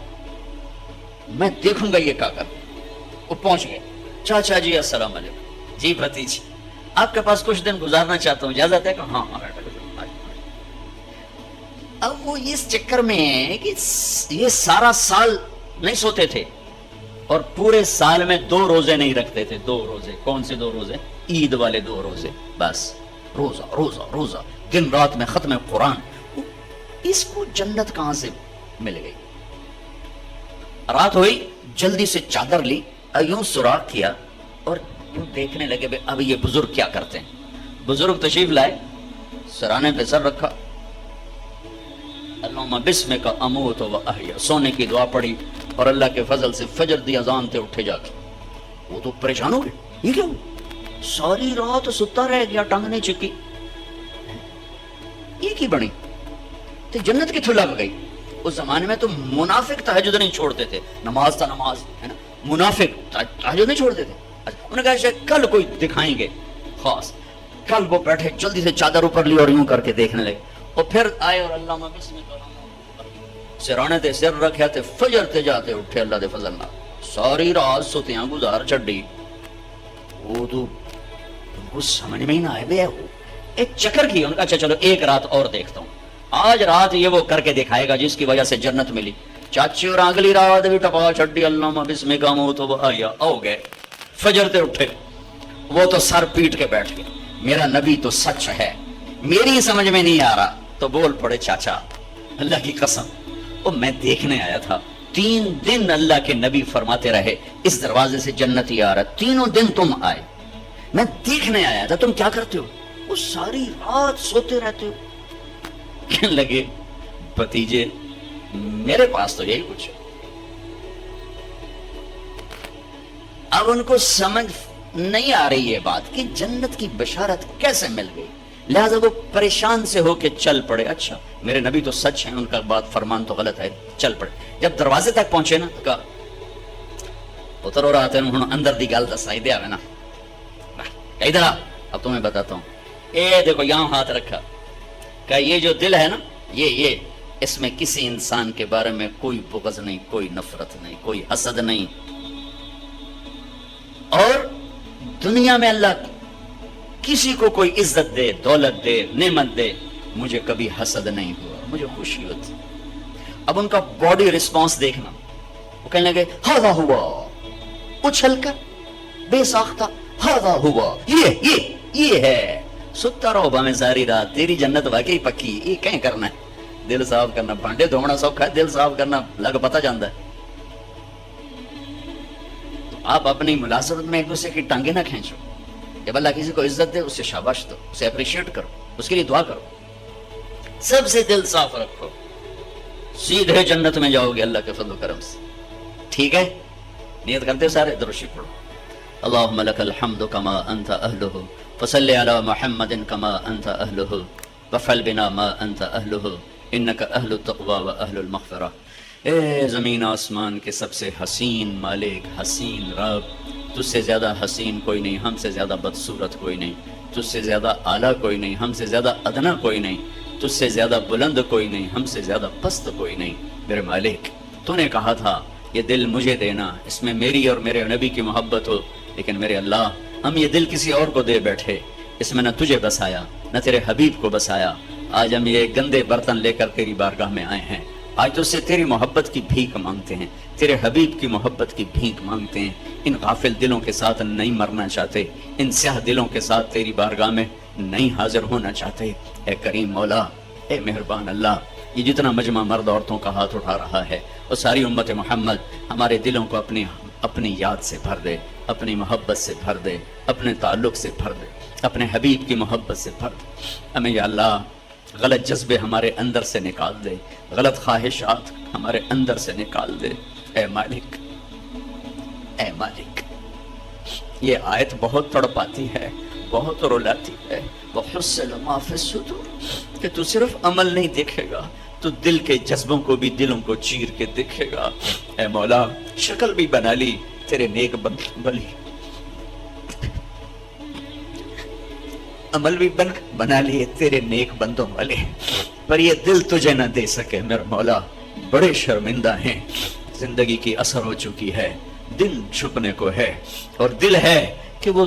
A: میں دیکھوں گا یہ کیا کر۔ وہ پہنچ گئے، چاچا جی السلام علیکم، جی بھتیجی آپ کے پاس کچھ دن گزارنا چاہتا ہوں، اجازت ہے کہ ہاں بیٹا۔ اب وہ اس چکر میں ہے کہ یہ سارا سال نہیں سوتے تھے اور پورے سال میں 2 روزے نہیں رکھتے تھے۔ 2 روزے کون سے 2 روزے؟ عید والے 2 روزے، بس روزہ روزہ روزہ، دن رات میں ختم قرآن۔ اس کو جنت کہاں سے مل گئی؟ رات ہوئی، جلدی سے چادر لی، یوں سوراخ کیا اور یوں دیکھنے لگے بھئی اب یہ بزرگ کیا کرتے ہیں۔ بزرگ تشریف لائے، سرانے پہ سر رکھا، اللہم بسمک اموت و احیا، سونے کی دعا پڑھی اور اللہ کے فضل سے فجر دی اذان تے اٹھے جا کے۔ وہ تو پریشان ہو گئے، یہ کیا ہوا؟ ساری رات ستا رہ گیا، ٹنگ نہیں چکی، یہ کی بنی؟ تو جنت کی تھلا گئی۔ اس زمانے میں تو منافق تہجد نہیں چھوڑتے تھے، نماز تا نماز ہے نا، منافق تہجد نہیں چھوڑتے تھے۔ انہوں نے کہا شاید کل کوئی دکھائیں گے خاص۔ کل وہ بیٹھے، جلدی سے چادر اوپر لی اور یوں کر کے دیکھنے لگے، اور پھر آئے اور اللہ سرانے تے سر رکھیا تے فجر تے جاتے اٹھے اللہ دے فضل نال۔ ساری رات سوتیاں گزار چھڈی۔ وہ تو ان کو سمجھ میں ہی نہ آئے بے وہ ایک چکر کی۔ ان کا اچھا چلو ایک رات اور دیکھتا ہوں، آج رات یہ وہ کر کے دکھائے گا جس کی وجہ سے جنت ملی۔ چاچی اور اگلی رات بھی ٹپا چھڈی، اللہم بسمک اموت و احیا، او گئے فجر تے اٹھے۔ وہ تو سر پیٹ کے بیٹھ گئے، میرا نبی تو سچ ہے، میری سمجھ میں نہیں آ رہا۔ تو بول پڑے چاچا اللہ کی قسم وہ میں دیکھنے آیا تھا، 3 دن اللہ کے نبی فرماتے رہے اس دروازے سے جنت ہی آ رہا، تینوں دن تم آئے، میں دیکھنے آیا تھا، تم کیا کرتے ہو؟ وہ ساری رات سوتے رہتے ہو۔ کہنے لگے بھتیجے میرے پاس تو یہی کچھ ہے۔ اب ان کو سمجھ نہیں آ رہی یہ بات کہ جنت کی بشارت کیسے مل گئی، لہذا وہ پریشان سے ہو کے چل پڑے۔ اچھا میرے نبی تو سچ ہیں، ان کا بات فرمان تو غلط ہے، چل پڑے۔ جب دروازے تک پہنچے نا تو کہا پتر اور آتے ہیں اندر دی گل دسائی دیا نا، ادھر اب تمہیں بتاتا ہوں۔ اے دیکھو یہاں ہاتھ رکھا، کہ یہ جو دل ہے نا، یہ اس میں کسی انسان کے بارے میں کوئی بغض نہیں، کوئی نفرت نہیں، کوئی حسد نہیں، اور دنیا میں اللہ کسی کو کوئی عزت دے، دولت دے، نعمت دے، مجھے کبھی حسد نہیں ہوا، مجھے خوشی ہوتی۔ اب ان کا باڈی رسپانس دیکھنا، وہ کہنے لگے ہاذا ہوا، اچھل کر بے ساختہ، ہاذا ہوا، یہ ہے۔ ستا رہو میں ساری رات، تیری جنت واقعی پکی، یہ کہیں کرنا ہے؟ دل صاف کرنا، بھانڈے دھونا سوکھا ہے، دل صاف کرنا لگ پتا جاندہ ہے۔ آپ اپنی ملازمت میں ایک دوسرے کی ٹانگیں نہ کھینچو، جب اللہ کسی کو عزت دے اس سے شاباش دو، اسے اپریشیٹ کرو، اس کے لیے دعا کرو، سب سے دل صاف رکھو، سیدھے جنت میں جاؤ گے اللہ کے فضل و کرم سے۔ ٹھیک ہے، نیت کرتے سارے درود پڑھو۔ اللہم لک الحمد کما انت اہلہ، فصلی علی محمد کما انت اہلہ، وفعل بنا ما انت اہلہ، انک اہل التقوی و اہل المغفرہ۔ اے زمین آسمان کے سب سے حسین مالک، حسین رب، تجھ سے زیادہ حسین کوئی نہیں، ہم سے زیادہ بدصورت کوئی نہیں، تجھ سے زیادہ اعلیٰ کوئی نہیں، ہم سے زیادہ ادنا کوئی نہیں، تجھ سے زیادہ بلند کوئی نہیں، ہم سے زیادہ پست کوئی نہیں۔ میرے مالک تو نے کہا تھا یہ دل مجھے دینا، اس میں میری اور میرے نبی کی محبت ہو، لیکن میرے اللہ ہم یہ دل کسی اور کو دے بیٹھے، اس میں نہ تجھے بسایا نہ تیرے حبیب کو بسایا۔ آج ہم یہ گندے برتن لے کر تیری بارگاہ میں آئے ہیں، آج تو سے تیری محبت کی بھیک مانگتے ہیں، تیرے حبیب کی محبت کی بھیک مانگتے ہیں۔ ان غافل دلوں کے ساتھ نہیں مرنا چاہتے، ان سیاہ دلوں کے ساتھ تیری بارگاہ میں نہیں حاضر ہونا چاہتے۔ اے کریم مولا، اے مہربان اللہ، یہ جتنا مجمع مرد عورتوں کا ہاتھ اٹھا رہا ہے، وہ ساری امت محمد ہمارے دلوں کو اپنی یاد سے بھر دے، اپنی محبت سے بھر دے، اپنے تعلق سے بھر دے، اپنے حبیب کی محبت سے بھر دے۔ ہمیں یا اللہ غلط جذبے ہمارے اندر سے نکال دے، غلط خواہشات ہمارے اندر سے نکال دے۔ اے مالک، اے مالک، یہ آیت بہت تڑپاتی ہے، بہت رلاتی ہے۔ وَحُصِّلَ مَا فِي الصُّدُورِ، کہ تو صرف عمل نہیں دیکھے گا، تو دل کے جذبوں کو بھی، دلوں کو چیر کے دیکھے گا۔ اے مولا شکل بھی بنا لی تیرے نیک بلی، عمل بھی بنا لیے تیرے نیک بندوں والے، پر یہ دل تجھے نہ دے سکے۔ میرا مولا بڑے شرمندہ ہیں، زندگی کی اثر ہو چکی ہے، دل چھپنے کو ہے، اور دل ہے کہ وہ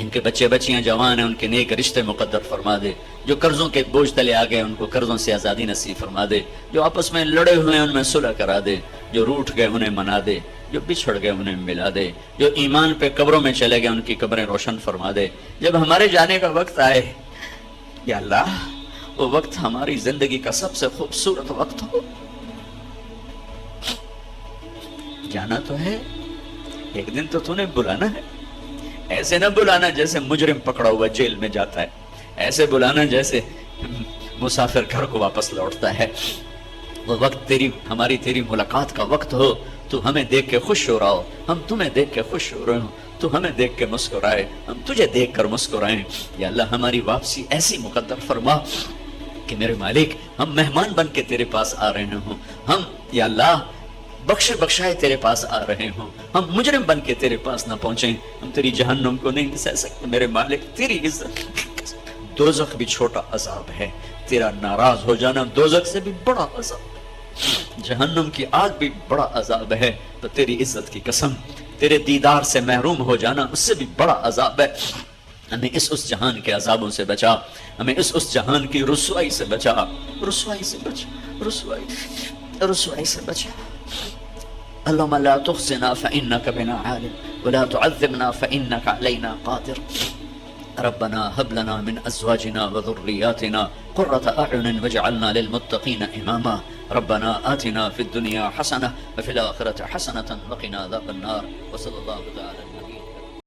A: جن کے بچے بچیاں جوان ہیں ان کے نیک رشتے مقدر فرما دے، جو قرضوں کے بوجھ تلے آ گئے ان کو قرضوں سے آزادی نصیب فرما دے، جو آپس میں لڑے ہوئے ہیں ان میں صلح کرا دے، جو روٹھ گئے انہیں منا دے، جو بچھڑ گئے انہیں ملا دے، جو ایمان پہ قبروں میں چلے گئے ان کی قبریں روشن فرما دے۔ جب ہمارے جانے کا وقت آئے یا اللہ وہ وقت ہماری زندگی کا سب سے خوبصورت وقت ہو۔ جانا تو ہے، ایک دن تو نے بلانا ہے، ایسے نہ بلانا جیسے مجرم پکڑا ہوا جیل میں جاتا ہے، ایسے بلانا جیسے مسافر گھر کو واپس لوٹتا ہے۔ وہ وقت ہماری تیری ملاقات کا وقت ہو، تو ہمیں دیکھ کے خوش ہو رہا ہو، ہم تمہیں دیکھ کے خوش ہو رہے ہوں، تو ہمیں دیکھ کے مسکرائے، ہم تجھے دیکھ کر مسکرائیں۔ یا اللہ ہماری واپسی ایسی مقدر فرما کہ میرے مالک ہم مہمان بن کے تیرے پاس آ رہے ہوں، ہم یا اللہ بخشائے تیرے پاس آ رہے ہوں، ہم مجرم بن کے تیرے پاس نہ پہنچیں، ہم تیری جہنم کو نہیں سہ سکتے میرے مالک، تیری عزت۔ دوزخ بھی چھوٹا عذاب ہے، تیرا ناراض ہو جانا دوزخ سے بھی بڑا عذاب ہے، جہنم کی آگ بھی بڑا عذاب ہے، تو تیری عزت کی قسم تیرے دیدار سے محروم ہو جانا اس سے بھی بڑا عذاب ہے۔ ہمیں اس جہان کے عذابوں سے بچا، ہمیں اس جہان کی رسوائی سے بچا، رسوائی سے بچا، رسوائی سے بچا۔ اللهم لا تخزنا فإنك بنا عالم ولا تعذبنا فإنك علينا قادر۔ ربنا هب لنا من أزواجنا وذرياتنا قرة أعين واجعلنا للمتقين إماما۔ ربنا آتنا في الدنيا حسنة وفي الآخرة حسنة وقنا عذاب النار۔ وصلى الله تعالى